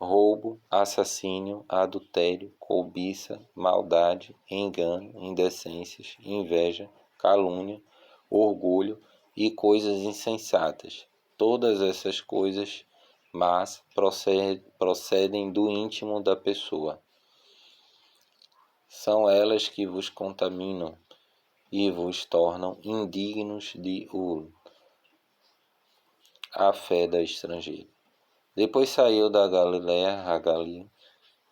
roubo, assassínio, adultério, cobiça, maldade, engano, indecências, inveja, calúnia, orgulho e coisas insensatas. Todas essas coisas más procedem do íntimo da pessoa. São elas que vos contaminam e vos tornam indignos de a fé da estrangeira. Depois saiu da Galiléia a Galil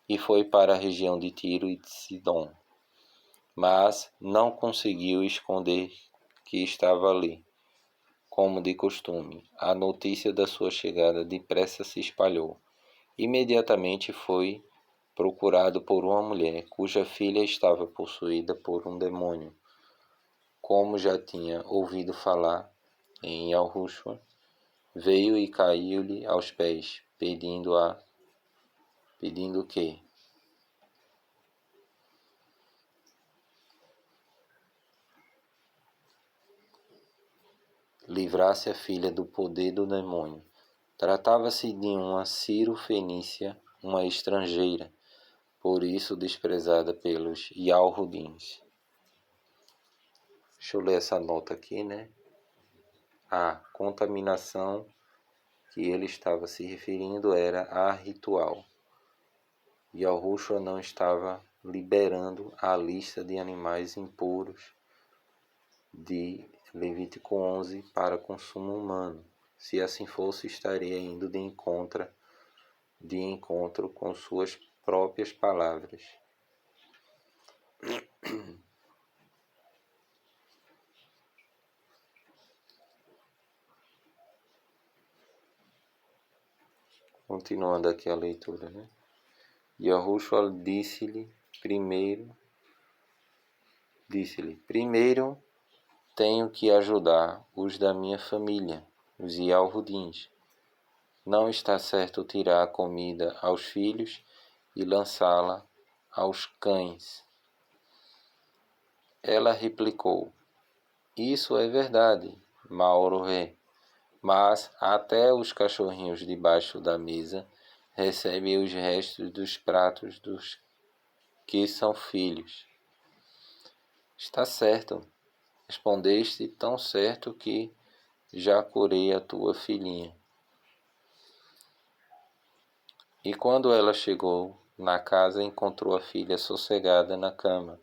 e foi para a região de Tiro e de Sidom, mas não conseguiu esconder que estava ali. Como de costume, a notícia da sua chegada depressa se espalhou. Imediatamente foi procurado por uma mulher cuja filha estava possuída por um demônio. Como já tinha ouvido falar em Yahushua, veio e caiu-lhe aos pés, pedindo que livrasse a filha do poder do demônio. Tratava-se de uma Ciro-fenícia, uma estrangeira, por isso desprezada pelos Yalhudins. Deixa eu ler essa nota aqui, né? A contaminação que ele estava se referindo era a ritual. Yahushua não estava liberando a lista de animais impuros de Levítico 11 para consumo humano. Se assim fosse, estaria indo de encontro com suas próprias palavras. Continuando aqui a leitura, né? Yahushua disse-lhe, primeiro tenho que ajudar os da minha família, os Yalhudins. Não está certo tirar a comida aos filhos e lançá-la aos cães. Ela replicou, isso é verdade, Mauro-ré, mas até os cachorrinhos debaixo da mesa recebem os restos dos pratos dos que são filhos. Está certo, respondeste tão certo que já curei a tua filhinha. E quando ela chegou na casa, encontrou a filha sossegada na cama.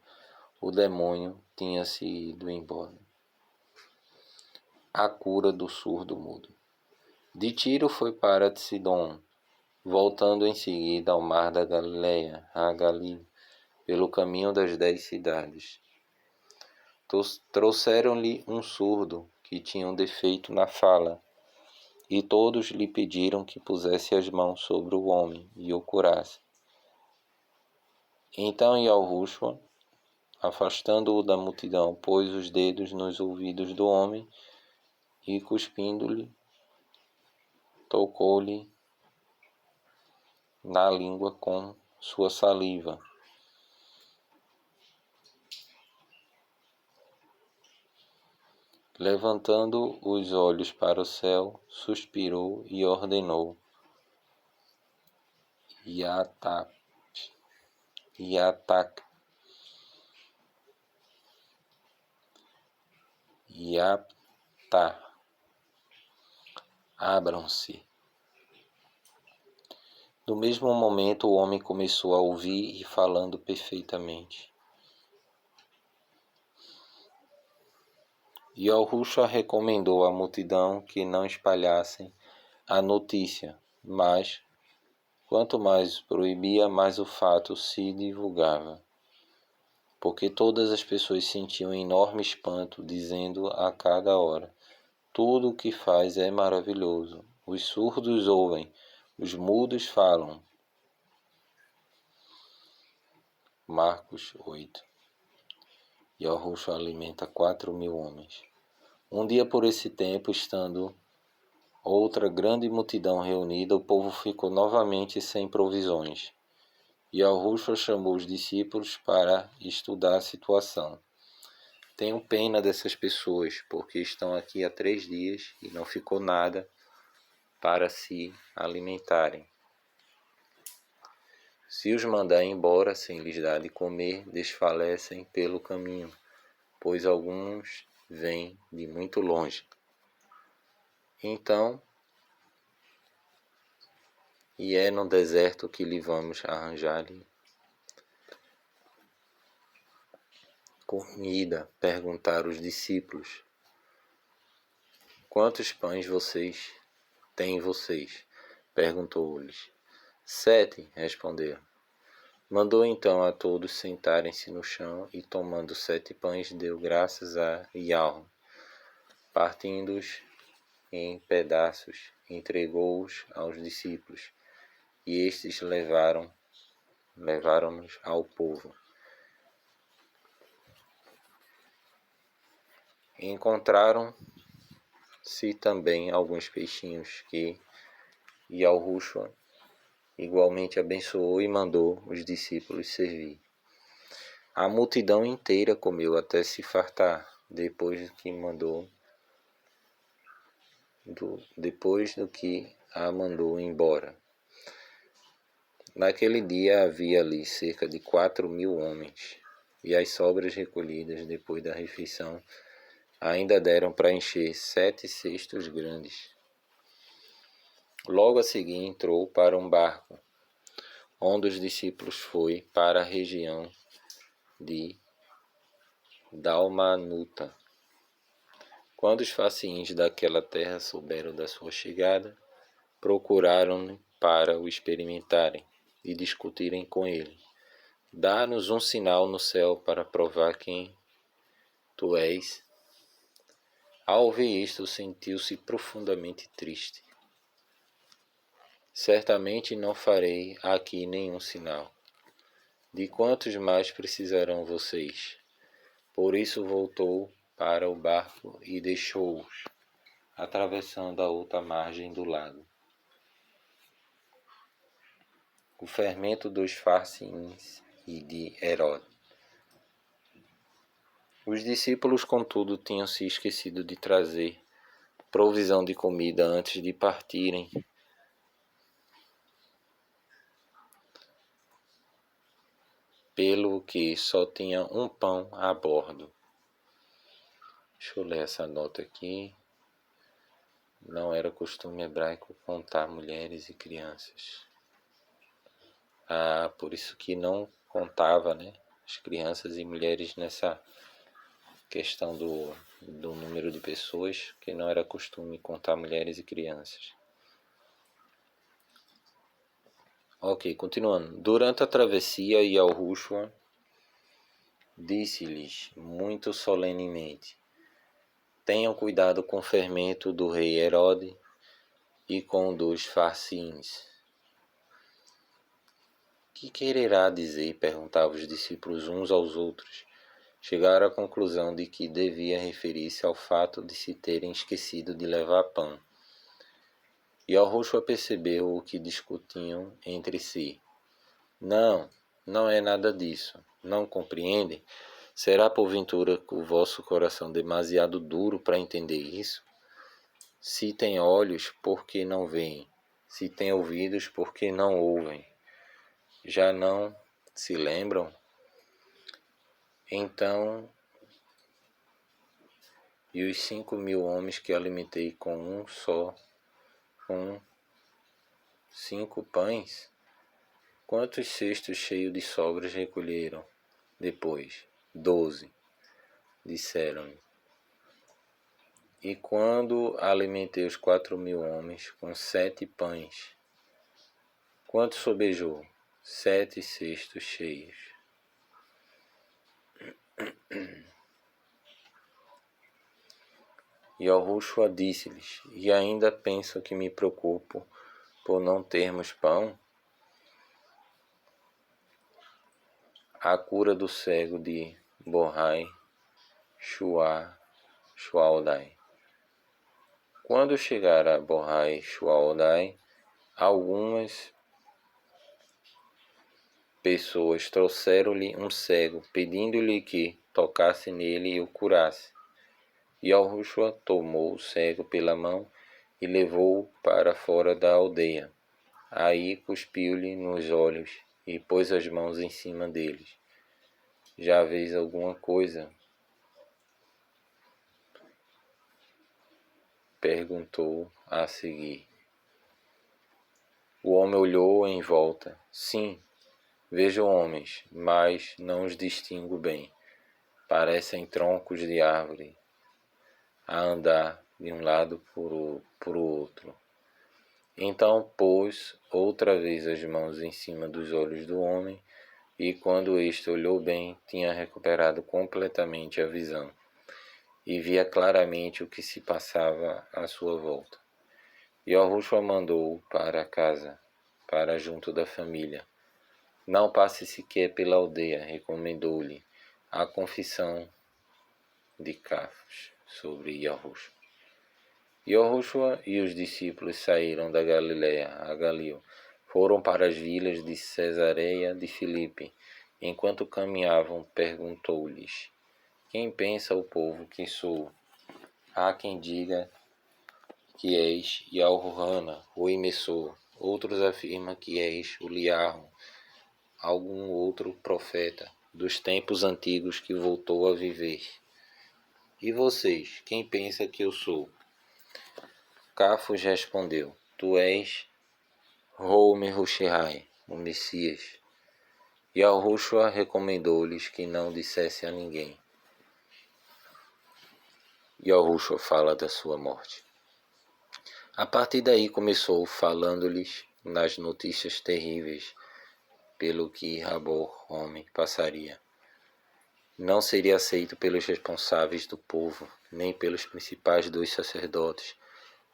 O demônio tinha se ido embora. A cura do surdo-mudo. De Tiro foi para Sidom, voltando em seguida ao mar da Galiléia, a Galil, pelo caminho das 10 cidades. Trouxeram-lhe um surdo que tinha um defeito na fala, e todos lhe pediram que pusesse as mãos sobre o homem e o curasse. Então Yahushua, afastando-o da multidão, pôs os dedos nos ouvidos do homem e, cuspindo-lhe, tocou-lhe na língua com sua saliva. Levantando os olhos para o céu, suspirou e ordenou: Yatak, Yatak, Yapta, abram-se. No mesmo momento, o homem começou a ouvir e falando perfeitamente. Yahushua recomendou à multidão que não espalhassem a notícia, mas, quanto mais proibia, mais o fato se divulgava, porque todas as pessoas sentiam enorme espanto, dizendo a cada hora: tudo o que faz é maravilhoso. Os surdos ouvem, os mudos falam. Marcos 8. Yahushua alimenta 4.000 homens. Um dia por esse tempo, estando outra grande multidão reunida, o povo ficou novamente sem provisões. Yahushua chamou os discípulos para estudar a situação. Tenho pena dessas pessoas, porque estão aqui há 3 dias e não ficou nada para se alimentarem. Se os mandar embora sem lhes dar de comer, desfalecem pelo caminho, pois alguns vêm de muito longe. Então, e é no deserto que lhe vamos arranjar-lhe comida, perguntaram os discípulos. Quantos pães têm vocês? Perguntou-lhes. 7, responderam. Mandou então a todos sentarem-se no chão e, tomando 7 pães, deu graças a Yahweh. Partindo-os em pedaços, entregou-os aos discípulos, e estes levaram-nos ao povo. Encontraram-se também alguns peixinhos que Yahushua igualmente abençoou e mandou os discípulos servir. A multidão inteira comeu até se fartar, depois do que a mandou embora. Naquele dia havia ali cerca de 4.000 homens, e as sobras recolhidas depois da refeição ainda deram para encher 7 cestos grandes. Logo a seguir entrou para um barco, onde os discípulos foi para a região de Dalmanuta. Quando os faciins daquela terra souberam da sua chegada, procuraram-no para o experimentarem e discutirem com ele. Dá-nos um sinal no céu para provar quem tu és. Ao ouvir isto, sentiu-se profundamente triste. Certamente não farei aqui nenhum sinal. De quantos mais precisarão vocês? Por isso voltou para o barco e deixou-os, atravessando a outra margem do lago. O fermento dos Farcins e de Herodes. Os discípulos, contudo, tinham se esquecido de trazer provisão de comida antes de partirem. Pelo que só tinha um pão a bordo. Deixa eu ler essa nota aqui. Não era costume hebraico contar mulheres e crianças. Por isso que não contava, né, as crianças e mulheres nessa questão do número de pessoas, que não era costume contar mulheres e crianças. Ok, continuando. Durante a travessia, Yahushua disse-lhes muito solenemente: tenham cuidado com o fermento do rei Herodes e com o dos Farcins. Que quererá dizer? Perguntavam os discípulos uns aos outros. Chegaram à conclusão de que devia referir-se ao fato de se terem esquecido de levar pão. E Yahushua percebeu o que discutiam entre si. Não é nada disso. Não compreendem? Será porventura o vosso coração demasiado duro para entender isso? Se tem olhos, por que não veem? Se tem ouvidos, por que não ouvem? Já não se lembram? Então, e os 5.000 homens que alimentei com 5 pães? Quantos cestos cheios de sobras recolheram depois? 12, disseram-lhe. E quando alimentei os 4.000 homens com 7 pães, quanto sobejou? 7 cestos cheios. E Yahushua disse-lhes: e ainda pensam que me preocupo por não termos pão? A cura do cego de Borrai Shualdai. Quando chegar a Borrai Shualdai, algumas pessoas trouxeram-lhe um cego, pedindo-lhe que tocasse nele e o curasse. Yahushua tomou o cego pela mão e levou-o para fora da aldeia. Aí cuspiu-lhe nos olhos e pôs as mãos em cima deles. Já vês alguma coisa? Perguntou a seguir. O homem olhou em volta. Sim, vejo homens, mas não os distingo bem. Parecem troncos de árvore, a andar de um lado por outro. Então pôs outra vez as mãos em cima dos olhos do homem, e quando este olhou bem, tinha recuperado completamente a visão, e via claramente o que se passava à sua volta. Yahushua mandou-o para casa, para junto da família. Não passe sequer pela aldeia, recomendou-lhe a confissão de Cafos sobre Yahushua. Yahushua e os discípulos saíram da Galiléia a Galil, foram para as vilas de Cesareia de Filipe. Enquanto caminhavam, perguntou-lhes: Quem pensa o povo que sou? Há quem diga que és Yahuana, o emissor. Outros afirmam que és o Liarro, algum outro profeta dos tempos antigos que voltou a viver. E vocês, quem pensa que eu sou? Cafos respondeu: Tu és Homer Hushai, o Messias. Yahushua recomendou-lhes que não dissesse a ninguém. Yahushua fala da sua morte. A partir daí começou falando-lhes nas notícias terríveis pelo que Rabor, homem, passaria. Não seria aceito pelos responsáveis do povo, nem pelos principais dos sacerdotes,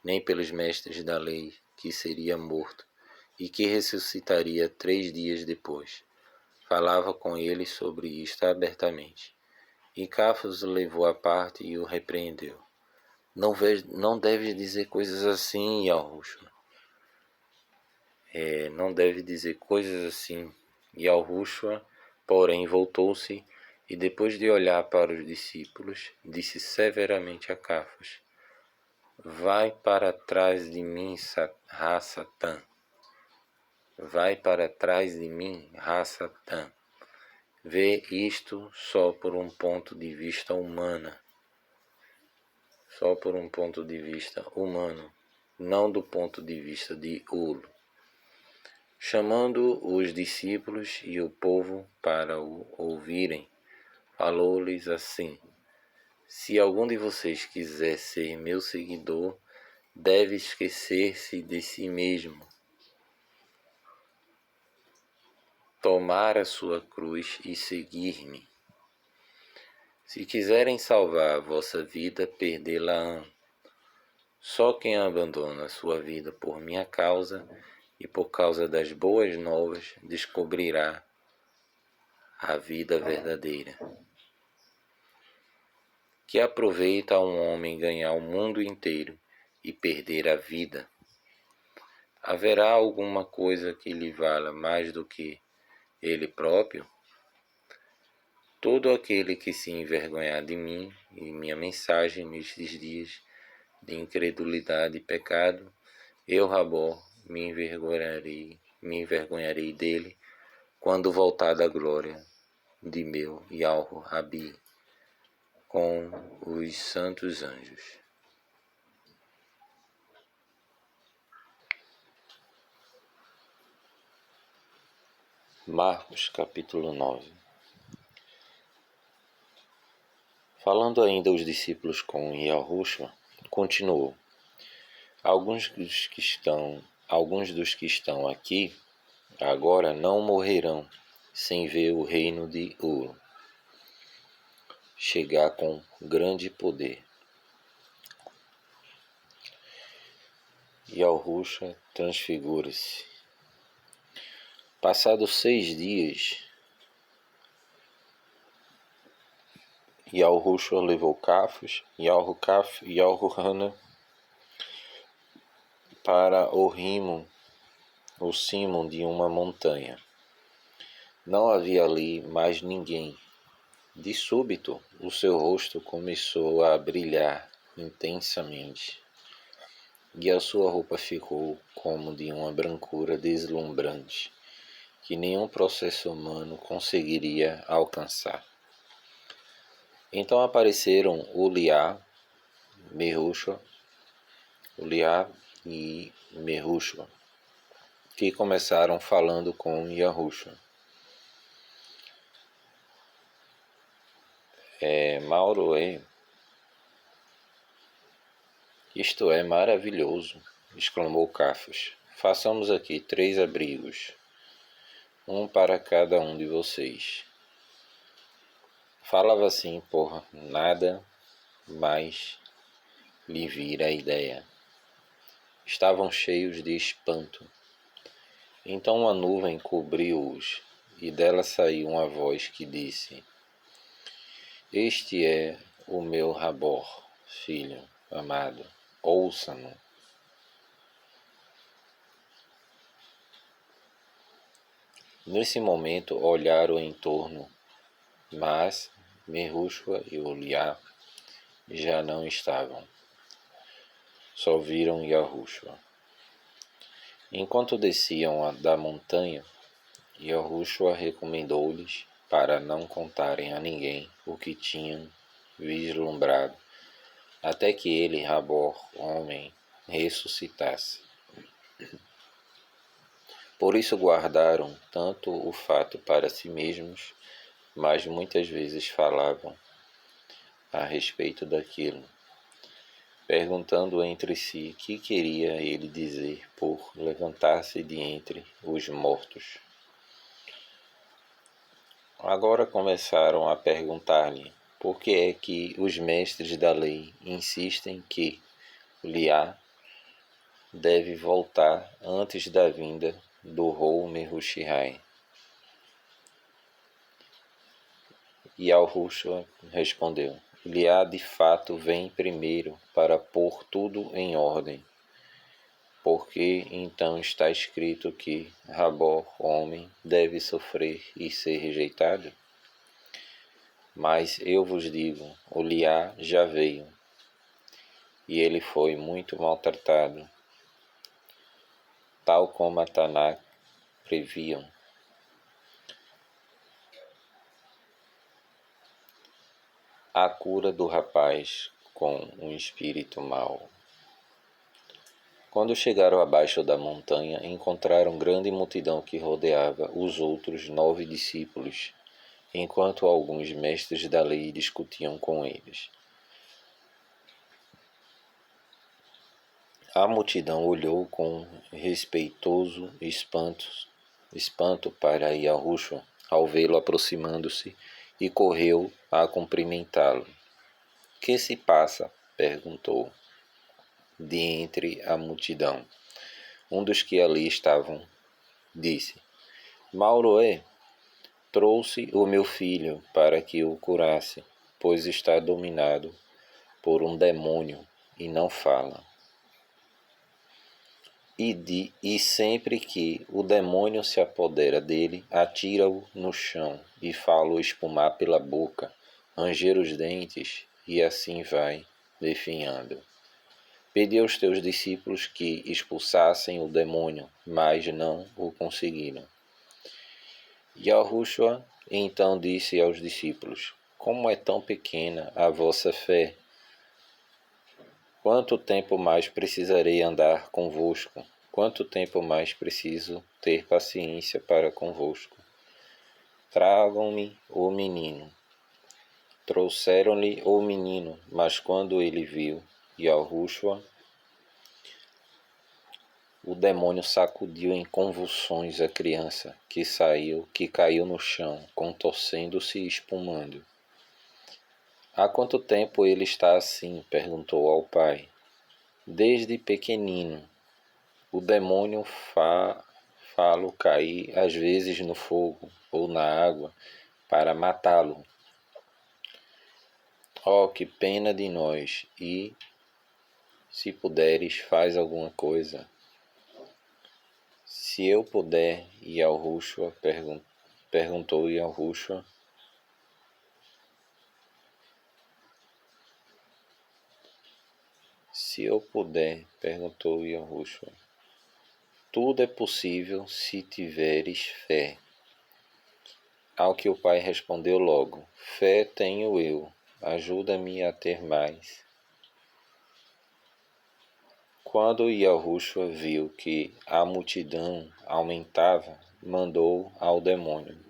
nem pelos mestres da lei, que seria morto, e que ressuscitaria 3 dias depois. Falava com eles sobre isto abertamente. E Cafos o levou à parte e o repreendeu. Não deves dizer coisas assim, Yahushua. Não deve dizer coisas assim. Yahushua, porém, voltou-se e, depois de olhar para os discípulos, disse severamente a Cafos: Vai para trás de mim, Satã. Vai para trás de mim, Satã. Vê isto só por um ponto de vista humano. Só por um ponto de vista humano, não do ponto de vista de Ulo. Chamando os discípulos e o povo para o ouvirem, falou-lhes assim: Se algum de vocês quiser ser meu seguidor, deve esquecer-se de si mesmo, tomar a sua cruz e seguir-me. Se quiserem salvar a vossa vida, perdê-la-ão. Só quem abandona a sua vida por minha causa e por causa das boas novas descobrirá a vida verdadeira. Que aproveita a um homem ganhar o mundo inteiro e perder a vida? Haverá alguma coisa que lhe valha mais do que ele próprio? Todo aquele que se envergonhar de mim e minha mensagem nestes dias de incredulidade e pecado, eu, Rabó, me envergonharei dele quando voltar da glória de meu Yahu Rabi com os santos anjos. Marcos capítulo 9. Falando ainda os discípulos com Yahushua, continuou: Alguns dos que estão aqui agora não morrerão sem ver o reino de Ur chegar com grande poder. Yahushua transfigura-se. Passados 6 dias, Yahushua levou Cafos, Yahuana para o cimo de uma montanha. Não havia ali mais ninguém. De súbito, o seu rosto começou a brilhar intensamente, e a sua roupa ficou como de uma brancura deslumbrante, que nenhum processo humano conseguiria alcançar. Então apareceram Uliá e Mehushua, que começaram falando com Yahushua. Mauro, isto é maravilhoso, exclamou Cafos. Façamos aqui 3 abrigos, um para cada um de vocês. Falava assim por nada mais lhe vira a ideia. Estavam cheios de espanto. Então uma nuvem cobriu-os, e dela saiu uma voz que disse: Este é o meu Rabor, filho amado, ouça-no. Nesse momento olharam em torno, mas Mehushua e Uliá já não estavam. Só viram Yahushua. Enquanto desciam da montanha, Yahushua recomendou-lhes para não contarem a ninguém o que tinham vislumbrado, até que ele, Rabor, homem, ressuscitasse. Por isso guardaram tanto o fato para si mesmos, mas muitas vezes falavam a respeito daquilo, perguntando entre si que queria ele dizer por levantar-se de entre os mortos. Agora começaram a perguntar-lhe por que é que os mestres da lei insistem que Liá deve voltar antes da vinda do Rou Mehushai. E Yahushua respondeu: Liá de fato vem primeiro para pôr tudo em ordem, porque então está escrito que Rabor, homem, deve sofrer e ser rejeitado? Mas eu vos digo, o Liá já veio, e ele foi muito maltratado, tal como a Tanakh previam. A cura do rapaz com um espírito mau. Quando chegaram abaixo da montanha, encontraram grande multidão que rodeava os outros 9 discípulos, enquanto alguns mestres da lei discutiam com eles. A multidão olhou com respeitoso espanto para Yahushua ao vê-lo aproximando-se e correu a cumprimentá-lo. Que se passa? Perguntou de entre a multidão. Um dos que ali estavam disse: Mauroé, trouxe o meu filho para que o curasse, pois está dominado por um demônio e não fala. E sempre que o demônio se apodera dele, atira-o no chão e fala-o espumar pela boca, ranger os dentes, e assim vai, definhando. Pedi aos teus discípulos que expulsassem o demônio, mas não o conseguiram. Yahushua então disse aos discípulos: Como é tão pequena a vossa fé? Quanto tempo mais precisarei andar convosco? Quanto tempo mais preciso ter paciência para convosco? Tragam-me o menino. Trouxeram-lhe o menino, mas quando ele viu Yahushua, o demônio sacudiu em convulsões a criança, que caiu no chão, contorcendo-se e espumando. Há quanto tempo ele está assim? Perguntou ao pai. Desde pequenino. O demônio fá-lo cair às vezes no fogo ou na água para matá-lo. Oh, que pena de nós! E, se puderes, faz alguma coisa. Se eu puder, Yahushua perguntou Yahushua. Se eu puder, perguntou Yahushua. Tudo é possível se tiveres fé. Ao que o pai respondeu logo, fé tenho eu, ajuda-me a ter mais. Quando Yahushua viu que a multidão aumentava, mandou ao demônio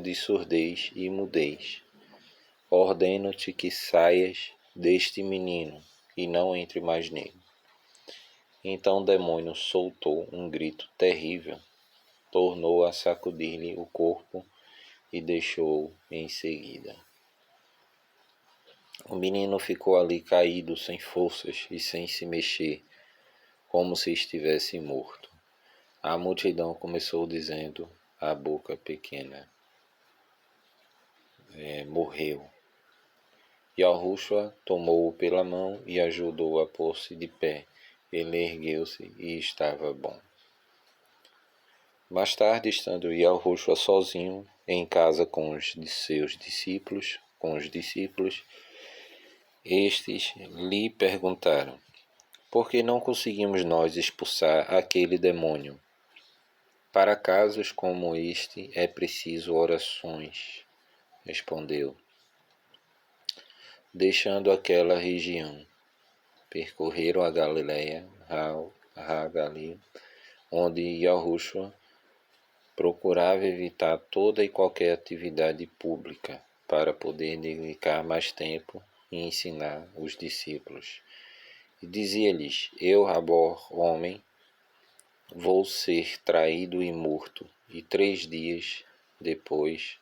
de surdez e mudez, ordeno-te que saias deste menino e não entre mais nele. Então o demônio soltou um grito terrível, tornou a sacudir-lhe o corpo e deixou-o em seguida. O menino ficou ali caído, sem forças e sem se mexer, como se estivesse morto. A multidão começou dizendo à boca pequena, morreu. Yahushua tomou-o pela mão e ajudou-o a pôr-se de pé. Ele ergueu-se e estava bom. Mais tarde, estando Yahushua sozinho em casa com os seus discípulos, estes lhe perguntaram, por que não conseguimos nós expulsar aquele demônio? Para casos como este é preciso orações, respondeu. Deixando aquela região, percorreram a Galileia, Galil, onde Yahushua procurava evitar toda e qualquer atividade pública para poder dedicar mais tempo e ensinar os discípulos. E dizia-lhes, eu, Rabor, homem, vou ser traído e morto, e 3 dias depois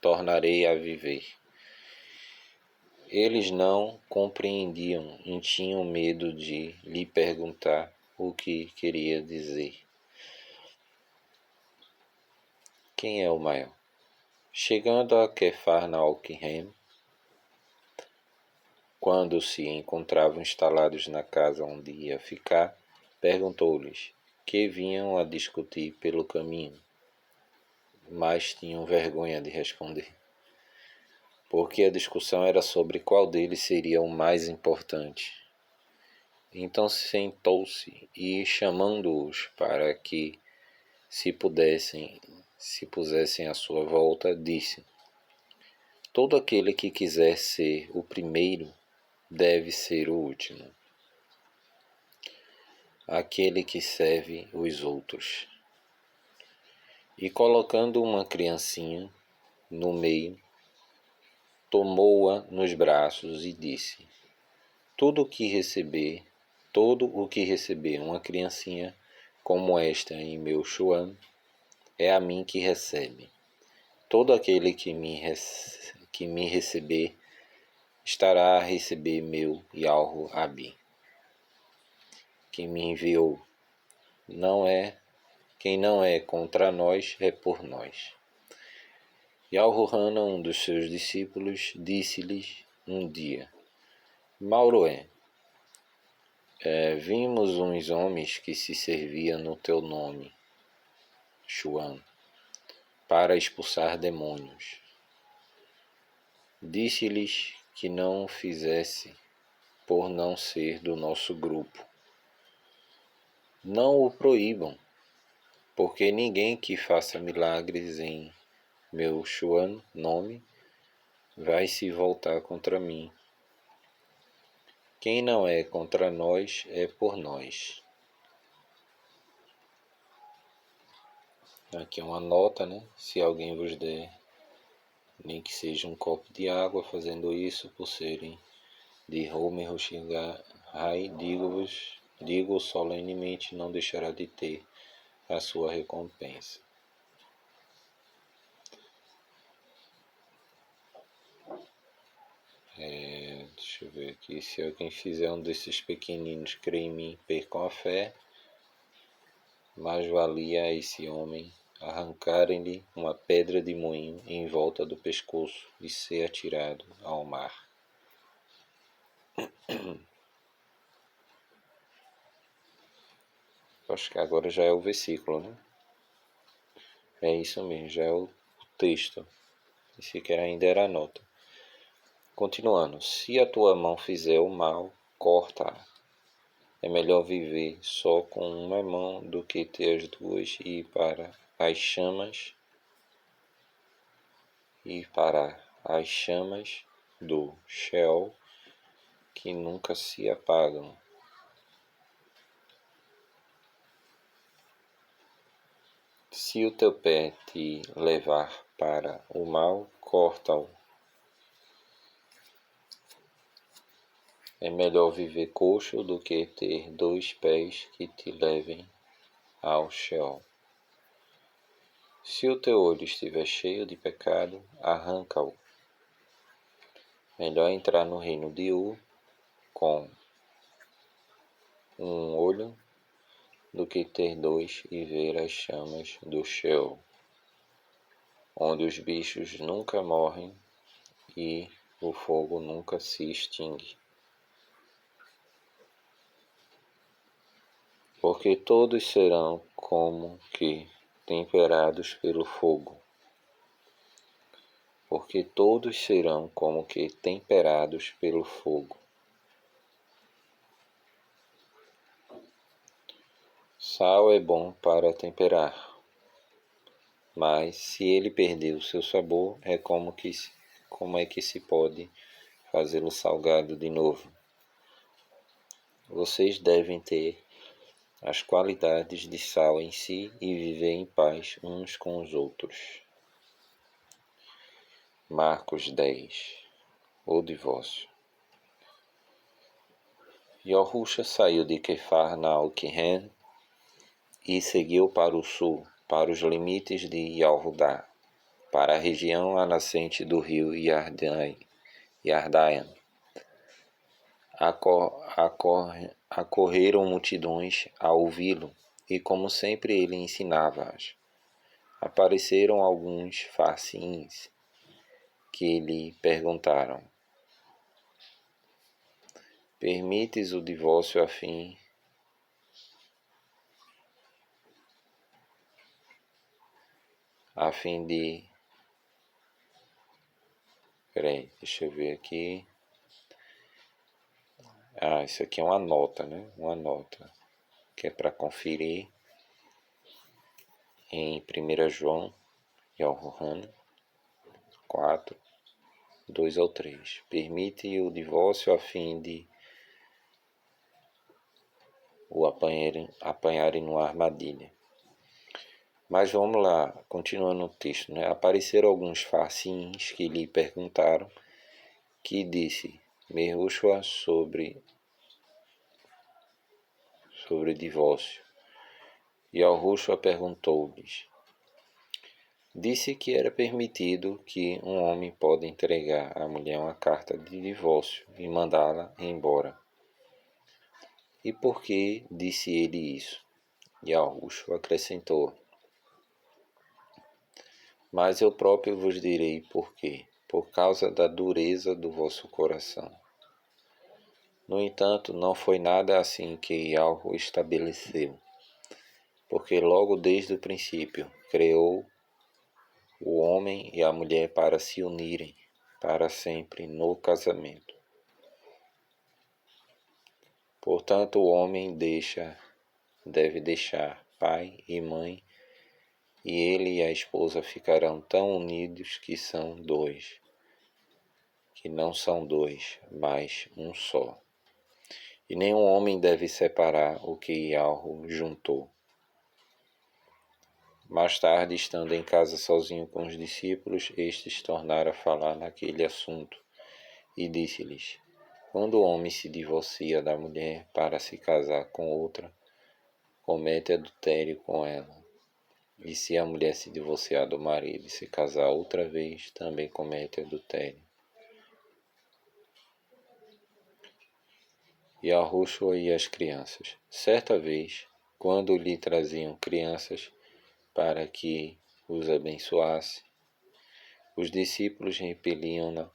tornarei a viver. Eles não compreendiam e tinham medo de lhe perguntar o que queria dizer. Quem é o maior? Chegando a Cafarnaum, quando se encontravam instalados na casa onde ia ficar, perguntou-lhes que vinham a discutir pelo caminho, mas tinham vergonha de responder, porque a discussão era sobre qual deles seria o mais importante. Então sentou-se e, chamando-os para que se pusessem à sua volta, disse, todo aquele que quiser ser o primeiro deve ser o último, aquele que serve os outros. E colocando uma criancinha no meio, tomou-a nos braços e disse, todo o que receber uma criancinha como esta em meu Shuan, é a mim que recebe. Todo aquele que me receber, estará a receber meu Yahu Abi, que me enviou. Quem não é contra nós, é por nós. Yahu-Hana, um dos seus discípulos, disse-lhes um dia, Mauroé, vimos uns homens que se serviam no teu nome, Shuan, para expulsar demônios. Disse-lhes que não o fizesse por não ser do nosso grupo. Não o proíbam, porque ninguém que faça milagres em meu Shuan nome vai se voltar contra mim. Quem não é contra nós é por nós. Aqui é uma nota, né? Se alguém vos der, nem que seja um copo de água, fazendo isso por serem de Homer Hoshigai, digo solenemente, não deixará de ter a sua recompensa. Deixa eu ver aqui, se alguém fizer um desses pequeninos crer em mim, percam a fé, mais valia a esse homem arrancarem-lhe uma pedra de moinho em volta do pescoço e ser atirado ao mar. Acho que agora já é o versículo, né? É isso mesmo, já é o texto. Esse que ainda era a nota. Continuando. Se a tua mão fizer o mal, corta-a. É melhor viver só com uma mão do que ter as duas e ir para as chamas do Sheol que nunca se apagam. Se o teu pé te levar para o mal, corta-o. É melhor viver coxo do que ter dois pés que te levem ao Sheol. Se o teu olho estiver cheio de pecado, arranca-o. Melhor entrar no reino de U com um olho do que ter dois e ver as chamas do Sheol, onde os bichos nunca morrem e o fogo nunca se extingue. Porque todos serão como que temperados pelo fogo. Porque todos serão como que temperados pelo fogo. Sal é bom para temperar, mas se ele perder o seu sabor, como é que se pode fazê-lo salgado de novo? Vocês devem ter as qualidades de sal em si e viver em paz uns com os outros. Marcos 10. O divórcio. Yahushua saiu de Kefarnaum e seguiu para o sul, para os limites de Yahudá, para a região a nascente do rio Yardaim. Acorreram multidões a ouvi-lo, e como sempre ele ensinava-as. Apareceram alguns farcins que lhe perguntaram: permites o divórcio a fim de... Peraí, deixa eu ver aqui. Isso aqui é uma nota, né? Uma nota que é para conferir em 1 João, Yohanan 4, 2 ao 3. Permite o divórcio a fim de o apanharem numa armadilha. Mas vamos lá, continuando o texto, né? Apareceram alguns farcins que lhe perguntaram, que disse Yahushua sobre divórcio. E Yahushua perguntou-lhes: disse que era permitido que um homem pode entregar à mulher uma carta de divórcio e mandá-la embora. E por que disse ele isso? Yahushua acrescentou: mas eu próprio vos direi por quê. Por causa da dureza do vosso coração. No entanto, não foi nada assim que Yahweh estabeleceu, porque logo desde o princípio criou o homem e a mulher para se unirem para sempre no casamento. Portanto, o homem deve deixar pai e mãe, e ele e a esposa ficarão tão unidos que não são dois, mas um só. E nenhum homem deve separar o que Yahweh juntou. Mais tarde, estando em casa sozinho com os discípulos, estes tornaram a falar naquele assunto, e disse-lhes: quando o homem se divorcia da mulher para se casar com outra, comete adultério com ela. E se a mulher se divorciar do marido e se casar outra vez, também comete adultério. Yahushua e as crianças. Certa vez, quando lhe traziam crianças para que os abençoasse, os discípulos repeliam-nas,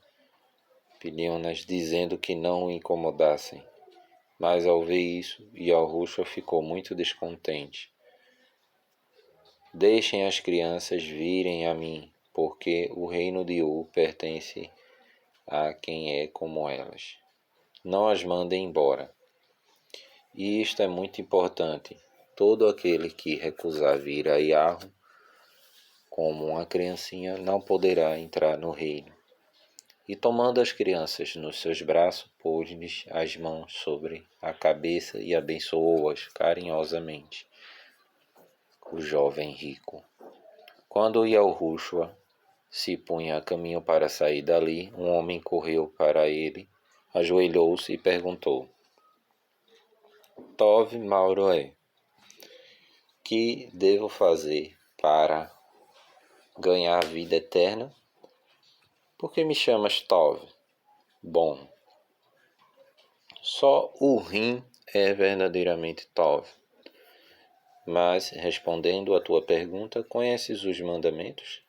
dizendo que não o incomodassem. Mas ao ver isso, Yahushua ficou muito descontente. Deixem as crianças virem a mim, porque o reino de U pertence a quem é como elas. Não as mandem embora. E isto é muito importante. Todo aquele que recusar vir a Yahweh como uma criancinha não poderá entrar no reino. E tomando as crianças nos seus braços, pôs-lhes as mãos sobre a cabeça e abençoou-as carinhosamente. O jovem rico. Quando Yahushua se punha a caminho para sair dali, um homem correu para ele, ajoelhou-se e perguntou: Tov Mauroé, que devo fazer para ganhar a vida eterna? Por que me chamas Tov? Bom, só o Rim é verdadeiramente Tov. Mas, respondendo à tua pergunta, conheces os mandamentos?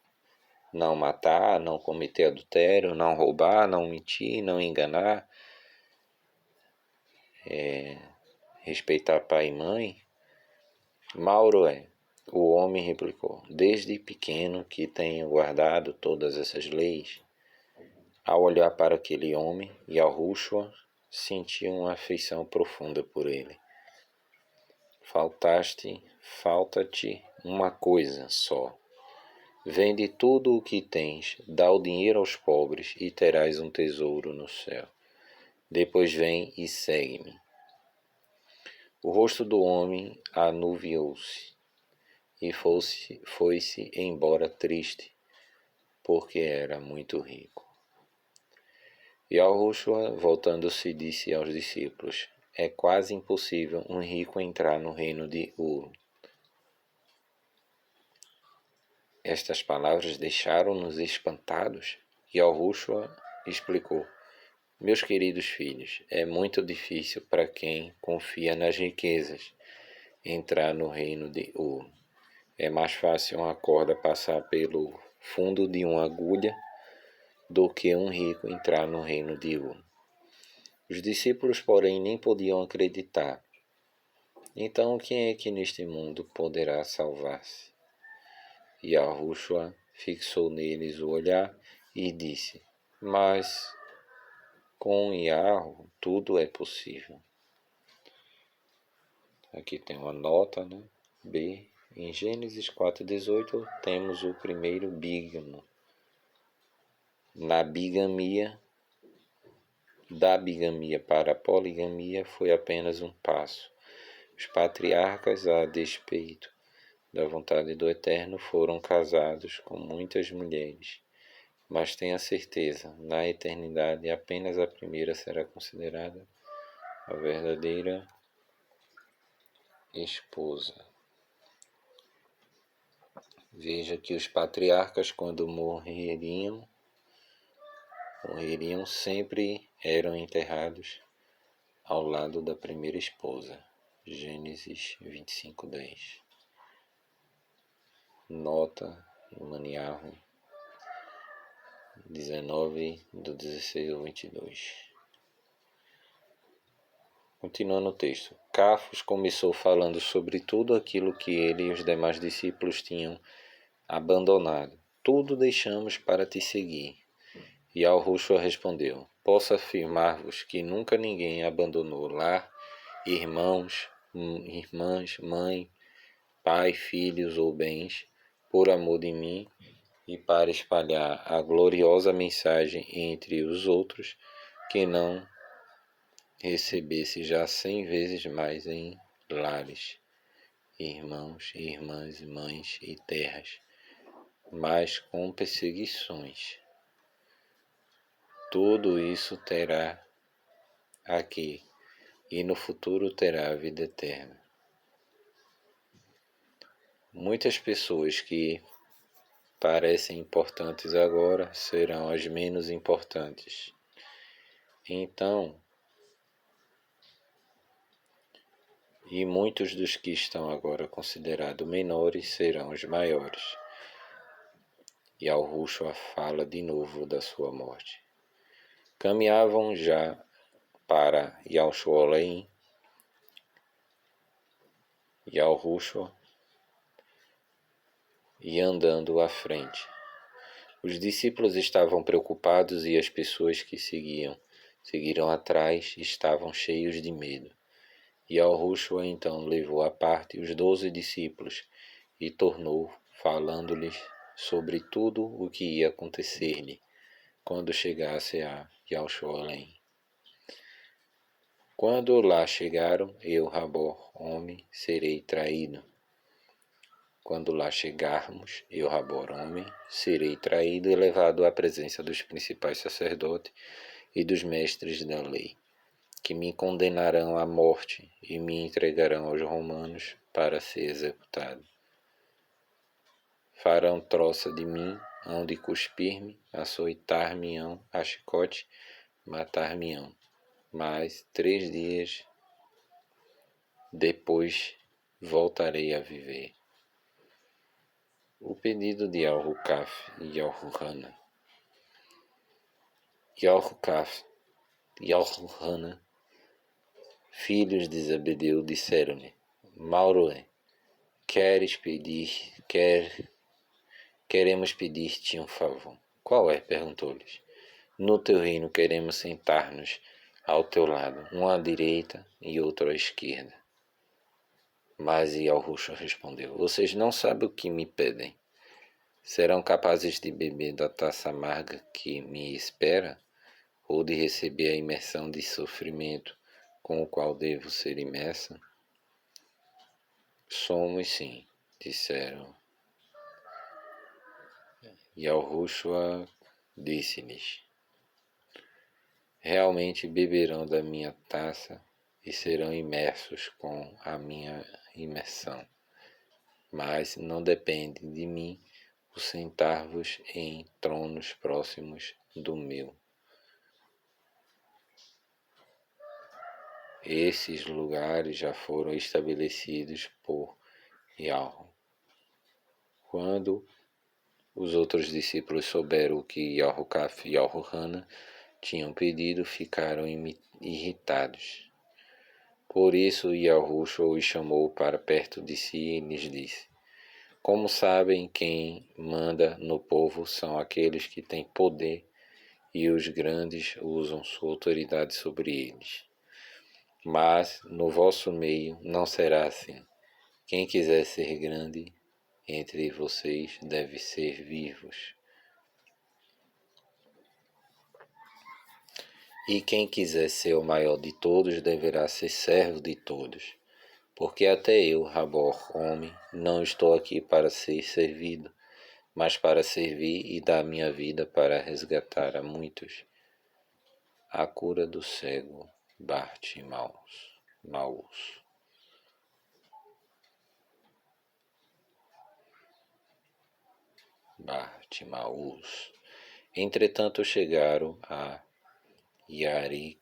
Não matar, não cometer adultério, não roubar, não mentir, não enganar, respeitar pai e mãe? Mauro o homem replicou, desde pequeno que tenho guardado todas essas leis. Ao olhar para aquele homem, Yahushua sentiu uma afeição profunda por ele. Falta-te uma coisa só. Vende tudo o que tens, dá o dinheiro aos pobres e terás um tesouro no céu. Depois vem e segue-me. O rosto do homem anuviou-se e foi-se embora triste, porque era muito rico. E Yahushua, voltando-se, disse aos discípulos: É quase impossível um rico entrar no reino de Ur. Estas palavras deixaram-nos espantados. E Yahushua explicou: Meus queridos filhos, é muito difícil para quem confia nas riquezas entrar no reino de Ur. É mais fácil uma corda passar pelo fundo de uma agulha do que um rico entrar no reino de Ur. Os discípulos, porém, nem podiam acreditar. Então, quem é que neste mundo poderá salvar-se? E Yahushua fixou neles o olhar e disse: Mas com Yahweh tudo é possível. Aqui tem uma nota, né? B. Em Gênesis 4,18 temos o primeiro bígamo. Na bigamia, da bigamia para a poligamia foi apenas um passo. Os patriarcas, a despeito da vontade do Eterno, foram casados com muitas mulheres. Mas tenha certeza, na eternidade apenas a primeira será considerada a verdadeira esposa. Veja que os patriarcas, quando morreriam sempre eram enterrados ao lado da primeira esposa. Gênesis 25:10. Nota Maniarro 19:16-22. Continuando o texto. Cafos começou falando sobre tudo aquilo que ele e os demais discípulos tinham abandonado. Tudo deixamos para te seguir. E Yahushua respondeu: Posso afirmar-vos que nunca ninguém abandonou lar, irmãos, irmãs, mãe, pai, filhos ou bens, por amor de mim e para espalhar a gloriosa mensagem entre os outros, que não recebesse já 100 vezes mais em lares, irmãos, irmãs, mães e terras, mas com perseguições. Tudo isso terá aqui, e no futuro terá a vida eterna. Muitas pessoas que parecem importantes agora serão as menos importantes. Então, e muitos dos que estão agora considerados menores serão os maiores. E Yahushua fala de novo da sua morte. Caminhavam já para Yahushua. Yahushua e andando à frente. Os discípulos estavam preocupados e as pessoas que seguiram atrás estavam cheios de medo. E Yahushua então levou à parte os 12 discípulos e tornou falando-lhes sobre tudo o que ia acontecer-lhe quando chegasse a Yauxolém. Quando lá chegaram, eu, Rabor, homem, serei traído. Quando lá chegarmos, eu, Rabor, homem, serei traído e levado à presença dos principais sacerdotes e dos mestres da lei, que me condenarão à morte e me entregarão aos romanos para ser executado. Farão troça de mim, hão de cuspir-me, açoitar-me-ão a chicote, matar-me-ão. Mas 3 dias depois voltarei a viver. O pedido de Al-Rukaf e Al-Ruhana. Al-Rukaf e Al-Ruhana, filhos de Zebedeu, disseram-lhe: Mauroé, queremos pedir-te um favor. Qual é? Perguntou-lhes. No teu reino queremos sentar-nos ao teu lado, um à direita e outro à esquerda. Mas Yahushua respondeu: Vocês não sabem o que me pedem. Serão capazes de beber da taça amarga que me espera, ou de receber a imersão de sofrimento com o qual devo ser imersa? Somos sim, disseram. Yahushua disse-lhes: Realmente beberão da minha taça e serão imersos com a minha imersão, mas não depende de mim o sentar-vos em tronos próximos do meu. Esses lugares já foram estabelecidos por Yahweh. Quando os outros discípulos souberam o que Yahucaf e Yahuhana tinham pedido, ficaram irritados. Por isso Yahushua os chamou para perto de si e lhes disse: Como sabem, quem manda no povo são aqueles que têm poder e os grandes usam sua autoridade sobre eles. Mas no vosso meio não será assim. Quem quiser ser grande entre vocês deve servir-vos. E quem quiser ser o maior de todos deverá ser servo de todos. Porque até eu, Rabor, homem, não estou aqui para ser servido, mas para servir e dar minha vida para resgatar a muitos. A cura do cego Bartimaus. Entretanto chegaram a Yarit.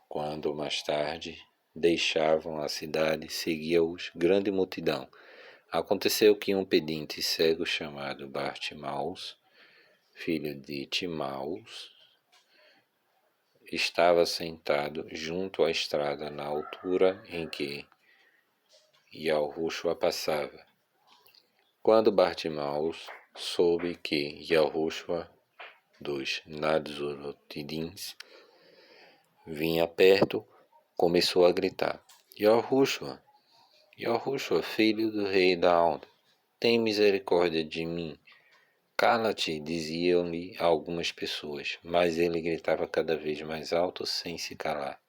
Quando mais tarde deixavam a cidade, seguia-os grande multidão. Aconteceu que um pedinte cego chamado Bartimaus, filho de Timaus, estava sentado junto à estrada na altura em que Yahushua passava. Quando Bartimaus soube que Yahushua dos Nazorotidins vinha perto, começou a gritar: Yahushua, Yahushua, filho do rei da alda, tem misericórdia de mim. Cala-te, diziam-lhe algumas pessoas, mas ele gritava cada vez mais alto sem se calar.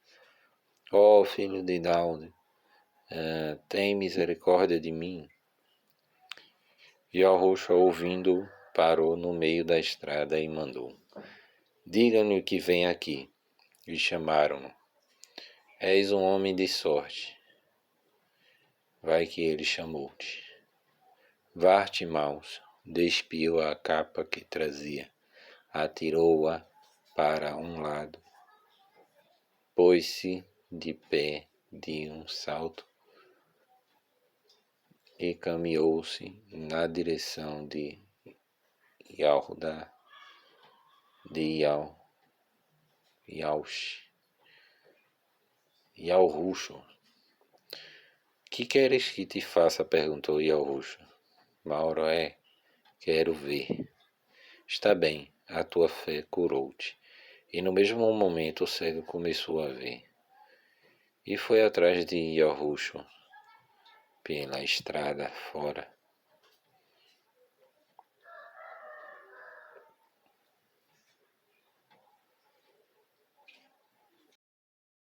Ó filho de Daudi, tem misericórdia de mim. Yahushua, ouvindo-o, parou no meio da estrada e mandou: Diga-lhe que vem aqui. E chamaram-no. És um homem de sorte. Vai que ele chamou-te. Bartimaus despiu a capa que trazia, atirou-a para um lado, pôs-se de pé de um salto e caminhou-se na direção de Yahushua, Que queres que te faça? Perguntou Yelrucho. Mauro, quero ver. Está bem, a tua fé curou-te. E no mesmo momento o cego começou a ver. E foi atrás de Yelrucho, pela estrada fora,